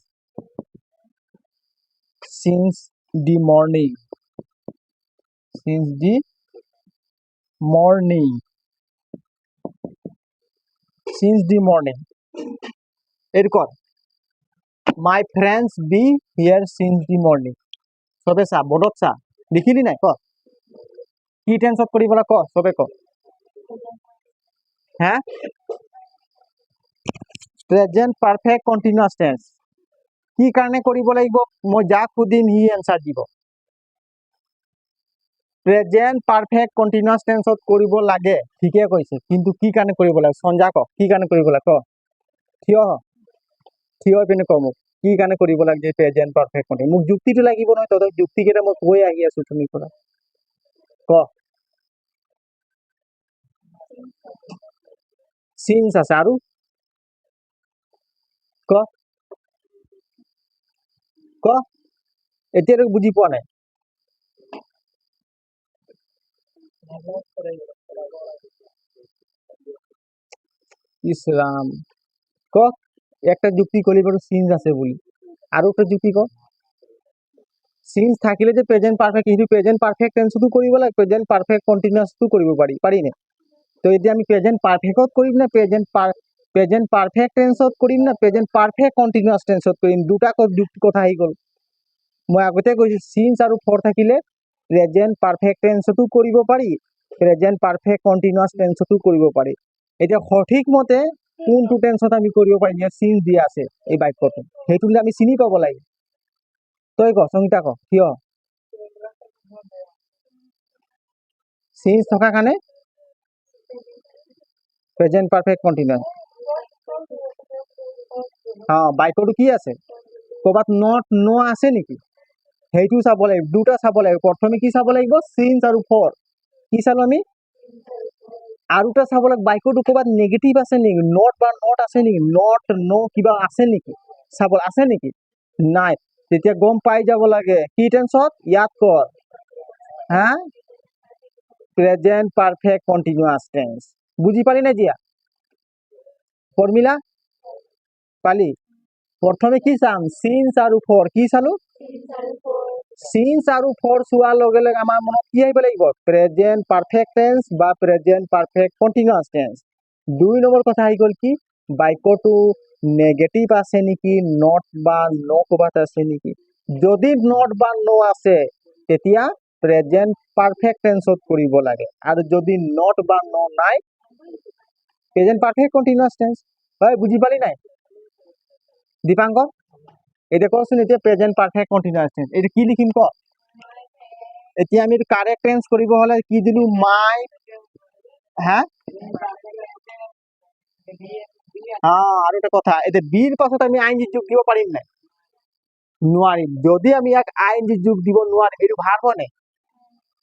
the morning since the morning এর কর my friends be here since the morning সবে চা বোর্ডত চা লিখিলি নাই ক কি টেন্সত কৰিবলৈ ক সবে ক হ্যাঁ প্ৰেজেন্ট পাৰফেক্ট কন্টিনিউয়াস টেন্স কি কাৰণে কৰিব লাগিব মই যাক সুধিম হি এনসাৰ দিব প্ৰেজেন্ট পাৰফেক্ট কন্টিনিউয়াস টেন্সত কৰিব লাগে ঠিকে কৈছে কিন্তু কি কাৰণে কৰিব লাগে সঞ্জা ক কি কাৰণে কৰিব লাগে ক থিয় হৈ পিনে ক মোক কি কাৰণে কৰিব লাগে যে প্রেজেন্ট পারফেক্ট কন্টিনিউয়াস মোক যুক্তিটো লাগিব নহয় তহঁতক যুক্তি কেইটা মই কৈ আহি আছো তুমি পৰা ক সিন্স আছে আৰু ক ক এতিয়ালৈকে বুজি পোৱা নাই ইসলাম ক একটা যুক্তি কৰলি বাৰু সিন্স আছে বুলি আৰু একটা যুক্তি ক সিন্স থাকিলে যে প্ৰেজেন্ট পাৰফেক্ট কিন্তু প্ৰেজেন্ট পাৰফেক্ট টেন্সটো কৰিব লাগে প্ৰেজেন্ট পাৰফেক্ট কন্টিনিউয়াসটো কৰিব পাৰি নে তো এতিয়া আমি প্ৰেজেন্ট পাৰফেক্টত কৰিম না প্ৰেজেন্ট পাৰফেক্ট টেন্সত কৰিম না প্ৰেজেন্ট পাৰফেক্ট কন্টিনিউয়াস টেন্সত কৰিম দুটা যুক্তি কথা আহি গ'ল মই আগতে কৈছো সিন্স আৰু ফৰ থাকিলে প্ৰেজেন্ট পাৰফেক্ট টেন্সতো কৰিব পাৰি প্ৰেজেন্ট পাৰফেক্ট কন্টিনিউয়াস টেন্সতো কৰিব পাৰি এতিয়া সঠিক মতে কোনটো টেন্সত আমি কৰিব পাৰিম ইয়াত সিন্স দিয়া আছে এই বাক্যটো সেইটো আমি চিনি পাব লাগে তই ক সংগীতা ক কিয় সিন্স থকা কাৰণে প্ৰেজেন্ট পাৰফেক্ট কন্টিনিউয়াস হ্যাঁ বাক্যটো কি আছে ক'ৰবাত নট ন আছে নেকি সেইটো চাব লাগিব দুটা চাব লাগিব প্ৰথমে কি চাব লাগিব সিন্স আৰু ফৰ কি চালো আমি আৰু এটা চাব লাগিব বাক্যটো ক'ৰবাত নেগেটিভ আছে নেকি নট বা নট আছে নেকি নট ন কিবা আছে নেকি চাব আছে নেকি নাই তেতিয়া গম পাই যাব লাগে কি টেন্সত ইয়াত কৰ হা প্ৰেজেন্ট পাৰফেক্ট কন্টিনিউয়াস টেন্স বুঝি পালি না জিয়া ফৰ্মুলা পালি প্ৰথমে কি চাম সিন্স আৰু ফৰ কি চালো সিন্স আৰু ফৰ চোৱাৰ লগে লগে আমাৰ মনত কি আহিব লাগিব? প্ৰেজেন্ট পাৰফেক্ট টেন্স বা প্ৰেজেন্ট পাৰফেক্ট কন্টিনিউয়াছ টেন্স। 2 নম্বৰ কথা আহি গ'ল কি? বাক্যটো নেগেটিভ আছে নেকি, নট বা ন ক'বাত আছে নেকি? যদি নট বা ন আছে তেতিয়া প্ৰেজেন্ট পাৰফেক্ট টেন্সত কৰিব লাগে, আৰু যদি নট বা ন নাই প্ৰেজেন্ট পাৰফেক্ট কন্টিনিউয়াস টেন্স। হয়, বুঝি পালি নাই দীপাঙ্কৰ? এতিয়া কচোন, এতিয়া প্ৰেজেন্ট পাৰফেক্ট কন্টিনিউয়াস টেন্স এটা কি লিখিম ক? এতিয়া আমি কাৰেক্ট টেন্স কৰিব হলে কি দিলো? মাই। হ্যাঁ, আৰু এটা কথা, এতিয়া বিৰ পাছত আমি আইনজি যোগ দিব পাৰিম নাই? নোৱাৰিম। যদি আমি ইয়াক আইনজি যোগ দিব নোৱাৰিম, এইটো ভাৰ্ব হয় নাই?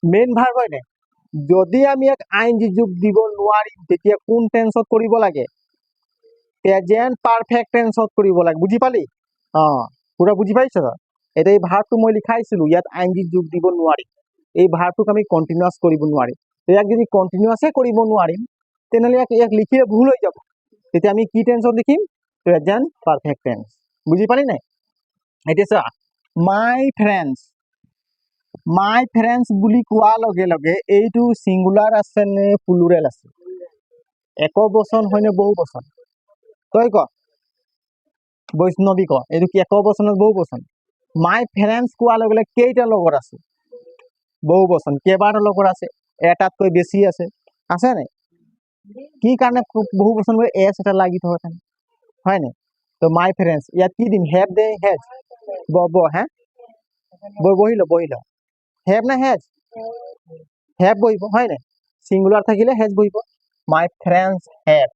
মেইন ভাৰ্ব হয় নাই? যদি আমি ইয়াক আইনজি যোগ দিব নোৱাৰিম তেতিয়া কোন টেন্সত কৰিব লাগে? প্ৰেজেন্ট পাৰফেক্ট টেন্সত কৰিব লাগে। বুজি পালি? পুৰা বুজি পাইছ? এতিয়া এই ভাৰ্বটো মই লিখাইছিলো, ইয়াত আইনজি যোগ দিব নোৱাৰিম। এই ভাৰ্বটোক আমি কন্টিনিউয়াস কৰিব নোৱাৰিম। ইয়াক যদি কন্টিনিউয়াসে কৰিব নোৱাৰিম তেনেহলে ইয়াক লিখিলে ভুল হৈ যাব। তেতিয়া আমি কি টেন্সত লিখিম? Present perfect tense. বুজি পালি নাই? এতিয়া চা, মাই ফ্ৰেণ্ডছ। মাই ফ্ৰেণ্ডছ বুলি কোৱাৰ লগে লগে এইটো সিঙ্গুলাৰ আছে নে প্লুৰেল আছে? একক বচন হয় নে বহু বচন? তই ক, বৈষ্ণৱী ক, এইটো কি একক বচন নে বহু বচন? মাই ফ্ৰেণ্ডছ কোৱাৰ লগে লগে কেইটা লগত আছে? বহু বচন। কেইবাটাৰ লগত আছে? এটাতকৈ বেছি আছে। আছে নাই? কি কাৰণে বহু বচন বুলি এছ এটা লাগি থকা হয় নাই? তো মাই ফ্ৰেণ্ডছ, ইয়াত কি দিম? হেভ দে, হেজ? হ্যাঁ, বহিল হেভ না হেজ? হেভ বহিব হয় নাই? সিঙ্গুলার থাকিলে হেজ বহিব। মাই ফ্রেন্ডস হেভ,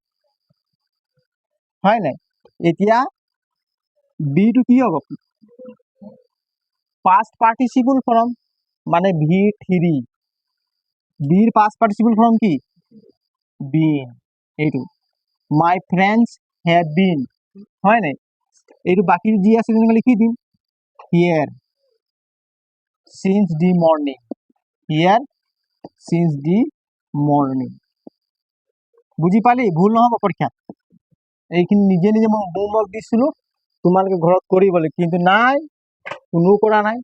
হয় নাই? এতিয়া বিটো কি হ'ব? পাস্ট পার্টিসিপল ফর্ম, মানে V3। বির পাস্ট পার্টিসিপল ফর্ম কি? বিন। এইটো মাই ফ্রেন্ডস হ্যাভ বিন, হয় নাই? এইটো বাকি যি আছে তেনেহলে কি দিম? Here since the morning. Here since the morning. বুজি পালি? ভুল নহব পৰীক্ষাত। এইখিনি নিজে নিজে মই হোমৱৰ্ক দিছিলো, তোমালোকে ঘৰত কৰিবলৈ, কিন্তু নাই, কোনো কৰা নাই।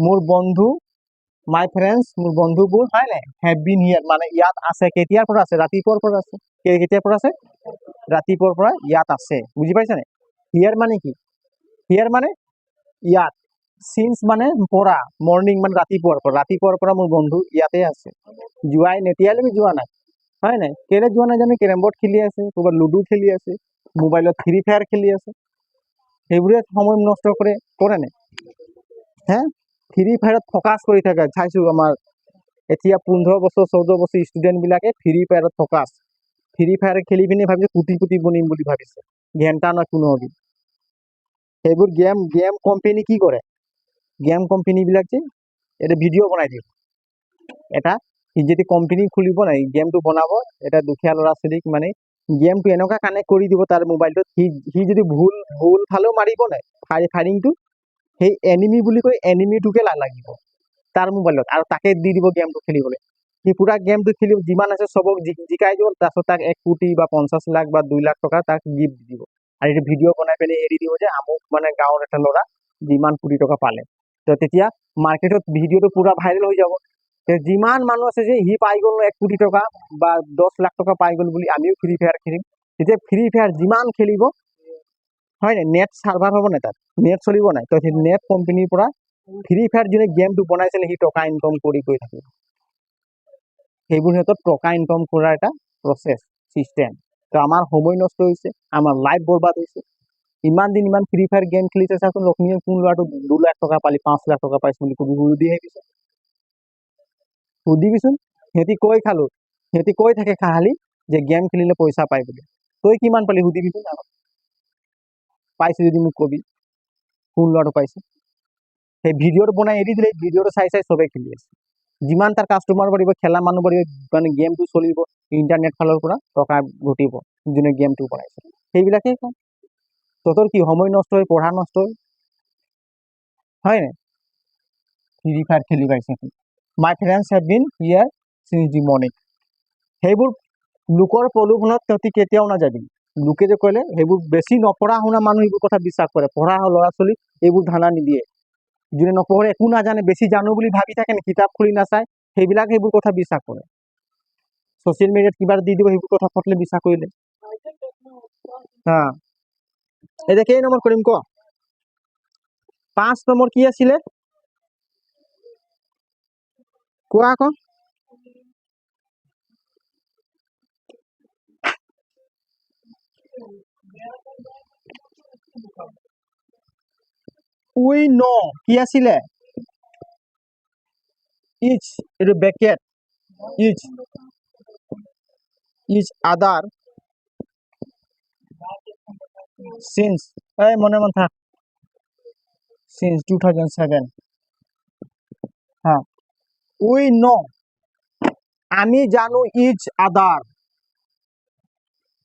মোৰ বন্ধু, মাই ফ্ৰেণ্ডছ, মোৰ বন্ধুবোৰ হয় নাই, হেভ বিন হিয়াৰ, মানে ইয়াত আছে। কেতিয়াৰ পৰা আছে? ৰাতিপুৱাৰ পৰা আছে। কেতিয়াৰ পৰা আছে? ৰাতিপুৱাৰ পৰা ইয়াত আছে। বুজি পাইছা নাই? হিয়াৰ মানে কি? হিয়াৰ মানে ইয়াত, সিন্স মানে পৰা, মৰ্নিং মানে ৰাতিপুৱাৰ পৰা। ৰাতিপুৱাৰ পৰা মোৰ বন্ধু ইয়াতে আছে। যোৱাই নাই, এতিয়ালৈকে যোৱা নাই, হয় নাই? কেলে যোৱা নাই জানো? কেৰম বোৰ্ড খেলি আছে, ক'ৰবাত লুডু খেলি আছে, মোবাইলত ফ্ৰি ফায়াৰ খেলি আছে। সেইবোৰে সময় নষ্ট কৰে নাই? হে, ফ্ৰি ফায়াৰত ফকাস কৰি থাকে। চাইছো আমাৰ এতিয়া 15 বছৰ 14 বছৰ ষ্টুডেন্ট বিলাকে ফ্ৰি ফায়াৰত ফকাস। ফ্ৰি ফায়াৰ খেলি পিনে ভাবিছে কোটি বনিম বুলি ভাবিছে। ঘেণ্টা নহয় 15 দিন। সেইবোৰ গেম কোম্পানী কি কৰে? গেম কোম্পানী বিলাক যে এটা ভিডিঅ' বনাই দিয়ে। এটা যদি কোম্পানী খুলিব নাই, গেমটো বনাব, এটা দুখীয়া ল'ৰা ছোৱালীক মানে গেমটো এনেকুৱা কানেক্ট কৰি দিব তাৰ মোবাইলটোত, সি যদি ভুল ফালেও মাৰিব নাই ফায়াৰিংটো, সেই এনিমি বুলি কৈ এনিমিটোকে লাগিব তাৰ মোবাইলত, আৰু তাকে দি দিব গেমটো খেলিবলৈ। সি পুৰা গেমটো খেলিব, যিমান আছে চবক জিকাই দিব, তাৰপিছত তাক 1 কোটি বা 50 লাখ বা 2 লাখ টকা তাক গিফ্ট দিব। আৰু এইটো ভিডিঅ' বনাই পিনে এৰি দিব যে আমুক মানে গাঁৱৰ এটা ল'ৰা যিমান কোটি টকা পালে। তো তেতিয়া মাৰ্কেটত ভিডিঅ'টো পুৰা ভাইৰেল হৈ যাব। যিমান মানুহ আছে যে সি পাই গ'ল 1 কোটি টকা বা 10 লাখ টকা পাই গ'ল বুলি আমিও ফ্রি ফায়ার খেলিম। তেতিয়া ফ্রি ফায়ার যিমান খেলিব, হয় নাই, নেট সার্ভার হ'ব নাই, তাত নেট চলিব নাই, তো সেই নেট কোম্পানীৰ পৰা ফ্ৰি ফায়াৰ যোনে গেমটো বনাইছিলে সি টকা ইনকাম কৰি থাকিব। সেইবোৰ সিহঁতৰ টকা ইনকাম কৰাৰ এটা প্ৰচেছ চিষ্টেম। তো আমাৰ সময় নষ্ট হৈছে, আমাৰ লাইফ বৰবাদ হৈছে। ইমান দিন ইমান ফ্ৰি ফায়াৰ গেম খেলিছে, চাচোন লক্ষ্মীয়ে কোন ল'ৰাটো 2 লাখ টকা পালি, 5 লাখ টকা পাইছে বুলি কবি, সুধি আহিবিচোন। সুধিবিচোন। সিহঁতি কৈ থাকে খালি যে গেম খেলিলে পইচা পায় বুলি। তই কিমান পালি সুধিবিচোন। পাইছে যদি মোক কবি কোন ল'ৰাটো পাইছে। সেই ভিডিঅ'টো বনাই এৰি দিলে, ভিডিঅ'টো চাই চবেই খেলি আছে। যিমান তাৰ কাষ্টমাৰ বাঢ়িব, খেলা মানুহ বাঢ়িব, মানে গেমটো চলিব, ইণ্টাৰনেট ফালৰ পৰা টকা ঘটিব যোনে গেমটো বনাইছে। সেইবিলাকেই কম। তহঁতৰ কি সময় নষ্ট হয়, পঢ়া নষ্ট হয় নাই? ফ্ৰি ফায়াৰ খেলি পাইছে। My friends have been here since the morning. সেইবোৰ লোকৰ প্ৰলোভনত তহঁতি কেতিয়াও নাযাবি। লোকে যে ক'লে, সেইবোৰ বেছি নপঢ়া শুনা মানুহ এইবোৰ কথা বিশ্বাস কৰে। পঢ়া ল'ৰা ছোৱালী এইবোৰ ধান্দা নিদিয়ে। যোনে নপঢ়ে একো নাজানে বেছি জানো বুলি ভাবি থাকে কিতাপ খুলি নাচায় সেইবোৰ কথা বিশ্বাস কৰে ছচিয়েল মিডিয়াত কিবা দি দিব সেইবোৰ কথা ফটলে বিশ্বাস কৰিলে হা এতিয়া কেই নম্বৰ কৰিম ক 5 নম্বৰ কি আছিলে কোৱা আকৌ উই ন কি আছিলে ইচ এইটো বেকেট ইচ আদার সিন্স এই মনে মনে থাক সিন্স 2007 হ্যাঁ উই নো আমি জানো ইচ আদার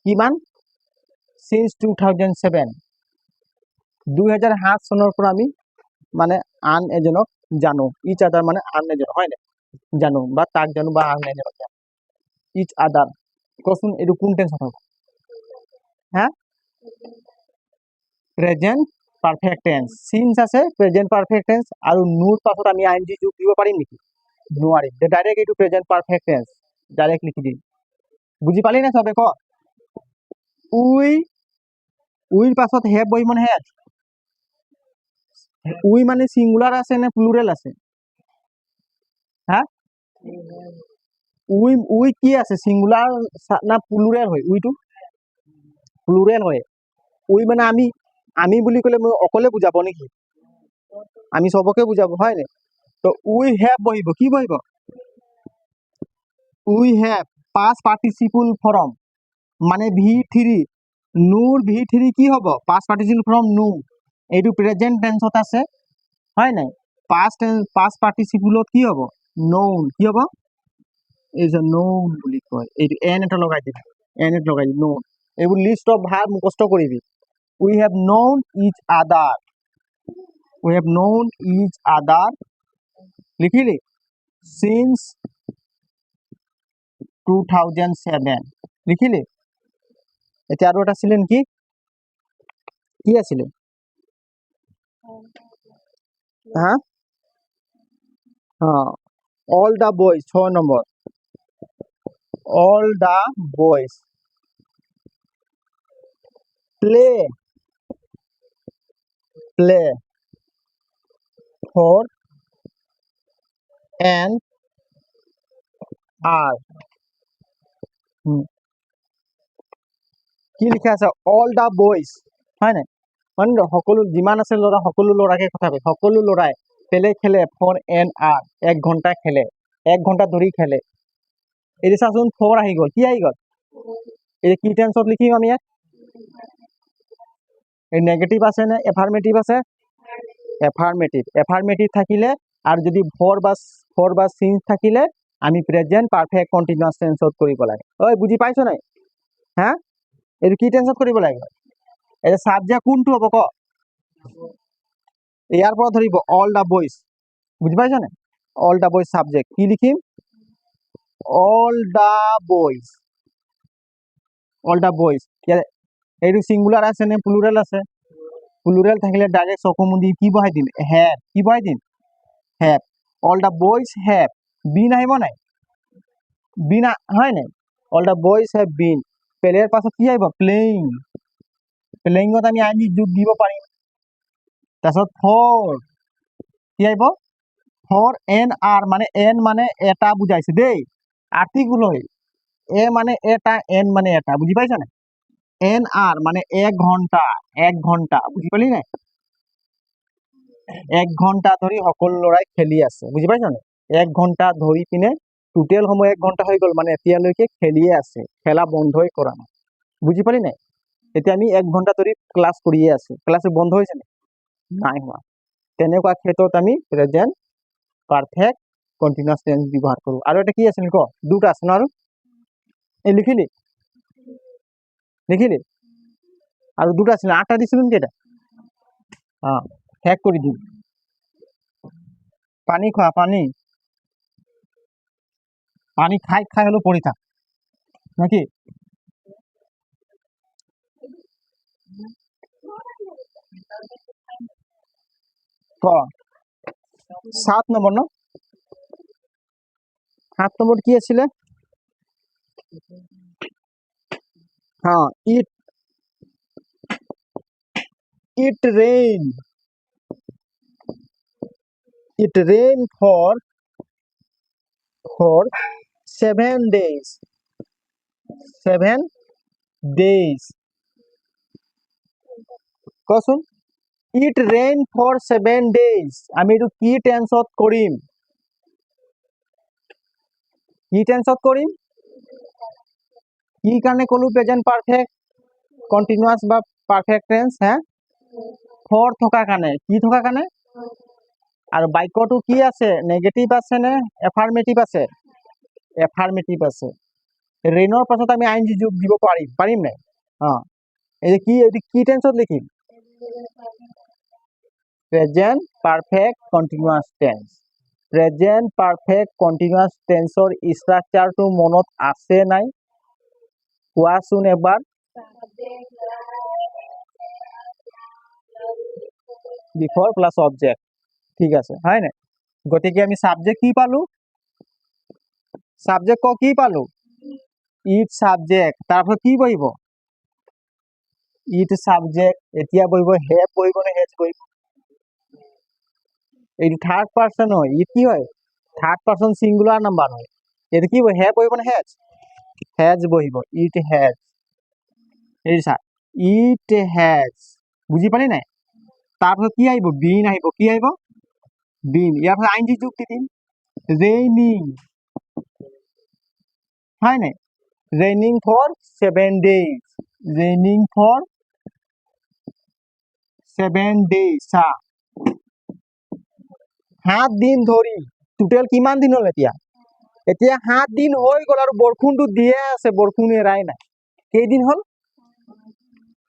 কিমান সিন্স 2007 2007 চনৰ পৰা আমি মানে আন এজনক জানো ইচ আদার মানে আন এজন হয় না জানো বা তাক জানো বা আন এজনক জানো ইচ আদার কচোন এইটো কোন টেন্সত হ'ব হ্যাঁ প্রেজেন্ট পারফেক্ট টেন্স সিন্স আছে প্রেজেন্ট পারফেক্ট টেন্স আৰু নুৰ পাছত আমি আইএনজি যোগ দিব পাৰিম নেকি নোৱাৰিম ডাইৰেক্ট এইটো প্ৰেজেন্ট পাৰফেক্ট টেন্স ডাইৰেক্ট লিখি দিম বুজি পালি না সবে ক উই উইৰ পাছত হেভ বহিব নে হেড উই মানে সিঙ্গুলার আছে নে প্লুরেল আছে হ্যাঁ উই উই কি আছে সিঙ্গুলার না প্লুরেল হয় উইটো প্লুরেল হয় উই মানে আমি আমি বুলি কলে মই অকলে বুজাব নেকি আমি সবকে বুজাব হয় নে তো উই হ্যাভ বহিব কি বহিব উই হ্যাভ past participle form মানে V3 নুৰ V3 কি হ'ব past participle form নু এইটো প্রেজেন্ট টেন্সত আছে হয় নাই past participle কি হ'ব known কি হ'ব এই যে known বুলি কয় এইটো n এটা লগাই দিবি n এটা লগাই দিবি known এইবোৰ লিস্ট অফ ভাৰ্ব মুখস্থ কৰিবি we have known each other we have known each other লিখিলি since 2007 লিখিলি এতিয়া আৰু এটা আছিলে নেকি কি আছিলে হা all the boys 6 number all the boys play for and are কি লিখা আছে all the boys হয় নাই মানে সকলো যিমান আছে ল'ৰা সকলো ল'ৰাকে কথা কয় সকলো ল'ৰাই প্লে খেলে ফৰ এন আৰ 1 ঘন্টা খেলে 1 ঘন্টা ধৰি খেলে এই চাচোন ফৰ আহি গ'ল কি আহি গ'ল এই কি টেন্সত লিখিম আমি ইয়াত এই নেগেটিভ আছে নে এফার্মেটিভ আছে এফার্মেটিভ থাকিলে আৰু যদি ফৰ বা সিন্স থাকিলে আমি প্ৰেজেন্ট পাৰফেক্ট কন্টিনিউয়াস টেন্সত কৰিব লাগে ঐ বুজি পাইছ নাই হ্যাঁ এইটো কি টেন্সত কৰিব লাগে এই সাবজেক্ট কোনটো হ'ব ক ইয়াৰ পৰা ধৰিব অল দা বয়জ বুজি পাইছ নাই অল দা বয়জ সাবজেক্ট কি লিখিম অল দা বয়জ এইটো সিঙ্গুলার আছে নে প্লুরাল আছে প্লুরাল থাকিলে ডাইরেক্ট চকু মুদি কি বহাই দিম হ্যাভ কি বহাই দিম have all the boys have been আহিব নাই বিন হয় নাই all the boys have been প্লেৰ পাছত কি আহিব প্লেইং প্লেইঙত আমি আইনি যোগ দিব পাৰিম তাৰপিছত ফৰ কি আহিব ফৰ এন আৰ মানে এন মানে এটা বুজাইছে দেই আৰ্টিকুল হয় এ মানে এটা এন মানে এটা বুজি পাইছ নাই এন আৰ মানে 1 ঘন্টা বুজি পালি নাই 1 ঘন্টা ধৰি সকলো লৰাই খেলি আছে বুজি পাইছ নাই 1 ঘন্টা ধৰি পিনে টোটেল সময় 1 ঘন্টা হৈ গ'ল মানে এতিয়ালৈকে খেলিয়ে আছে খেলা বন্ধই কৰা নাই বুজি পালি নাই এতিয়া আমি 1 ঘন্টা ধৰি ক্লাছ কৰিয়ে আছো ক্লাছ বন্ধ হৈছে নাই হোৱা তেনেকুৱা ক্ষেত্ৰত আমি প্ৰেজেন্ট পাৰফেক্ট কন্টিনিউয়াস টেন্স ব্যৱহাৰ কৰো আৰু এটা কি আছিল ক দুটা আছে ন আৰু এই লিখিলি আৰু দুটা আছিল 8টা দিছিল নেকি এটা শেষ কৰি দিম পানী খোৱা পানী খাই হলেও পড়ি থাক নাকি ক 7 নম্বৰ ন 7 নম্বৰ কি আছিলে হা it rain for 7 days 7 days কচোন ইট rain for 7 days আমি এইটো কি টেন্সত কৰিম কি কাৰণে ক'লো প্ৰেজেন্ট পাৰফেক্ট কন্টিনিউয়াস বা পাৰফেক্ট টেন্স হ্যাঁ ফৰ থকাৰ কাৰণে কি থকাৰ কাৰণে আৰু বাক্যটো কি আছে নেগেটিভ আছে নে এফাৰ্মেটিভ আছে ৰেইনৰ পাছত আমি আইএনজি যোগ দিব পাৰিম নাই এইটো কি টেন্সত লিখিম present perfect continuous tense present perfect continuous টেন্সৰ ষ্ট্ৰাকচাৰটো মনত আছে নাই কোৱাচোন এবাৰ বিফৰ প্লাস অবজেক্ট ঠিক আছে হয় না গতিকে আমি সাবজেক্ট কি পালো সাবজেক্ট কি পালো ইট সাবজেক্ট তারপর কি বহিব ইট সাবজেক্ট এতিয়া বহিব হেভ বহিব নে হেজ বহিব এই থার্ড পারসন হয় ই কি হয় থার্ড পারসন সিঙ্গুলার নাম্বার হয় এটা কি হেভ বহিব নে হেজ বহিব ইট হেজ এই চা ইট হেজ বুঝি পালি নাই তারপর কি আহিব বিন আহিব কি আহিব বিন ইয়ার পরে আইনজি যোগ দি দিম রেইনিং হয় নাই raining for 7 days raining for 7 days চা 7 দিন ধৰি টোটাল কিমান দিন হল এতিয়া 7 দিন হৈ গল আৰু বৰষুণটো দিয়ে আছে বৰষুণ এৰাই নাই কেইদিন হল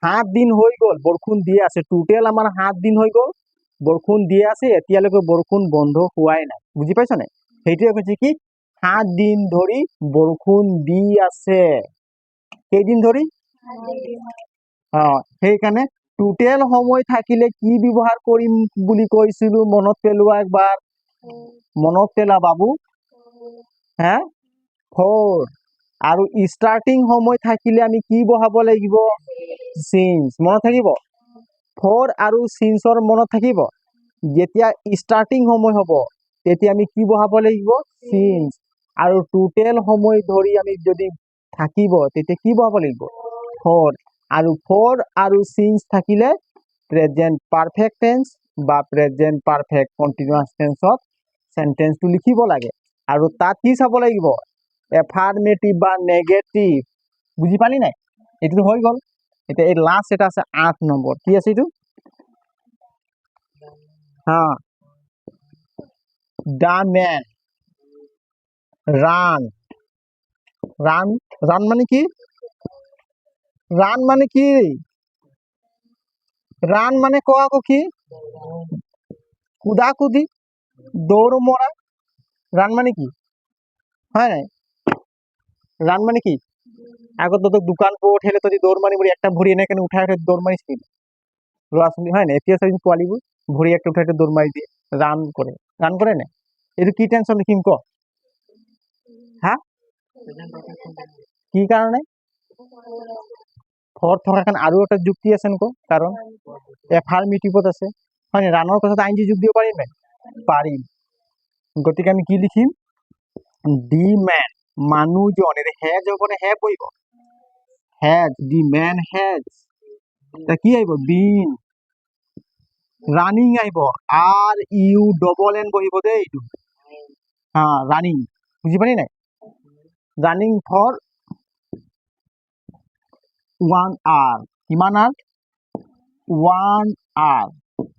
7 দিন হৈ গল বৰষুণ দিয়ে আছে টোটাল আমাৰ 7 দিন হৈ গল বৰষুণ দিয়ে আছে এতিয়ালৈকে বৰষুণ বন্ধ হোৱাই নাই বুজি পাইছ নাই সেইটোৱে কৈছে কি 7 দিন ধৰি বৰষুণ দি আছে কেইদিন ধৰি সেইকাৰণে টোটাল সময় থাকিলে কি ব্যৱহাৰ কৰিম বুলি কৈছিলো মনত পেলোৱা একবাৰ মনত পেলা বাবু হ্যাঁ ফৰ আৰু স্টার্টিং সময় থাকিলে আমি কি বহাব লাগিব সিন্স মনত থাকিব ফর আৰু সিন্সৰ মনত থাকিব যেতিয়া স্টাৰ্টিং সময় হ'ব তেতিয়া আমি কি বহাব লাগিব সিন্স আৰু টোটাল সময় ধৰি আমি যদি থাকিব তেতিয়া কি বহাব লাগিব ফৰ আৰু সিন্স থাকিলে প্ৰেজেন্ট পাৰফেক্ট টেন্স বা প্ৰেজেন্ট পাৰফেক্ট কন্টিনিউয়াস টেন্সত সেন্টেন্সটো লিখিব লাগে আৰু তাত কি চাব লাগিব এফার্মেটিভ বা নেগেটিভ বুঝি পালি নাই এইটো হৈ গল এটা এই লাস্ট এটা আছে 8 নম্বৰ কি আছে এইটো হ্যাঁ দা ম্যান রান রান রান মানে কি রান মানে কি রান মানে কোয়া কি কুদাকুদি দৌড় মরা রান মানে কি হয় নাই রান মানে কি আগত তো দোকান পোট হেলে যদি দৌড় মারি একটা ভরি এনে কেন উঠাই উঠাই দৌড় মারিছিল ল'ৰা ছোৱালী হয় নাই এতিয়া চাবি পোৱালিবোৰ ভৰি একটা উঠাই দৌড় মাৰি দিয়ে ৰান কৰে নাই এইটো কি টেনচন লিখিম ক হা কি কাৰণে ফৰ থকাৰ কাৰণে আৰু এটা যুক্তি আছে নক কাৰণ এফাৰ্মেটিভত আছে হয় নাই ৰানৰ পাছত আইনজি যোগ দিব পাৰিম নাই পাৰিম গতিকে আমি কি লিখিম দি ম্যান মানুহজন এটা হেজ হ'ব নে হে বহিব হেজ দি ম্যান হেজ কি আহিব বিন রানিং আহিব RUNN বহিব দেই এইটো রানিং বুঝি পালি নাই রানিং ফর 1 hour কিমান আৰ 1 hour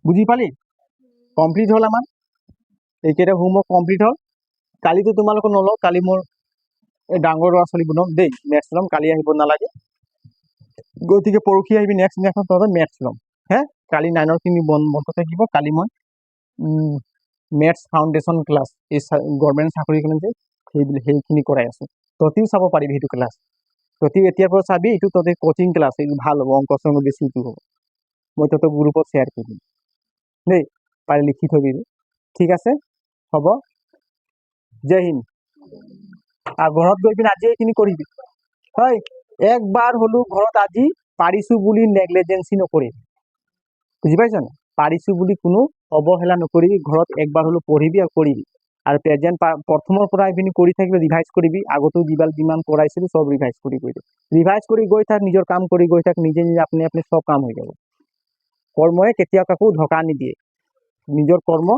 বুঝি পালি কমপ্লিট হল আমাৰ এইকেইটা হোমৱৰ্ক কমপ্লিট হল কালিতো তোমালোকক নলওঁ কালি মোৰ ডাঙৰ ল'ৰা ছোৱালীবোৰ ল'ম দেই মেথছ ল'ম কালি আহিব নালাগে গতিকে পৰহি আহিবি নেক্সট দিনাখন তহঁতৰ মেথছ ল'ম হে কালি 9ৰ খিনি বন্ধ থাকিব কালি মই মেথছ ফাউণ্ডেশ্যন ক্লাছ এই গভৰ্ণমেণ্ট চাকৰিৰ কাৰণে যে সেইখিনি কৰাই আছো তহঁতিও চাব পাৰিবি সেইটো ক্লাছ তহঁতি এতিয়াৰ পৰা চাবি এইটো তহঁতি কোচিং ক্লাছ এইটো ভাল হ'ব অংক চংক বেছি হ'ব মই তহঁতক গ্ৰুপত শ্বেয়াৰ কৰিম দেই পাৰিলে লিখি থবি ঠিক আছে, হ'ব, জয় হিন্দ। আৰু ঘৰত গৈ পিনে আজি এইখিনি কৰিবি হয়। একবাৰ হলেও ঘৰত আজি পাৰিছো বুলি নেগলিজেন্সি নকৰিবি, বুজি পাইছ নাই? পাৰিছো বুলি কোনো অৱহেলা নকৰিবি, ঘৰত একবাৰ হলেও পঢ়িবি আৰু কৰিবি। আৰু প্ৰেজেন্ট প্ৰথমৰ পৰা এইখিনি কৰি থাকিলে ৰিভাইজ কৰিবি, আগতো যিমান কৰাইছিলো সব ৰিভাইজ কৰি ৰিভাইজ কৰি গৈ থাক, নিজৰ কাম কৰি গৈ থাক, নিজে নিজে আপনি আপনি সব কাম হৈ যাব। কৰ্মই কেতিয়াও কাকো ধোকা নিদিয়ে, নিজৰ কৰ্ম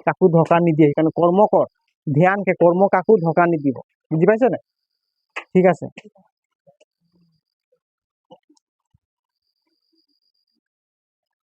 কাকো ধোকা নিদিয়ে, সেইকাৰণে কৰ্ম কৰ, ধ্যানকে কৰ্ম কাকো ধোকা নিদিব, বুজি পাইছ নাই? ঠিক আছে।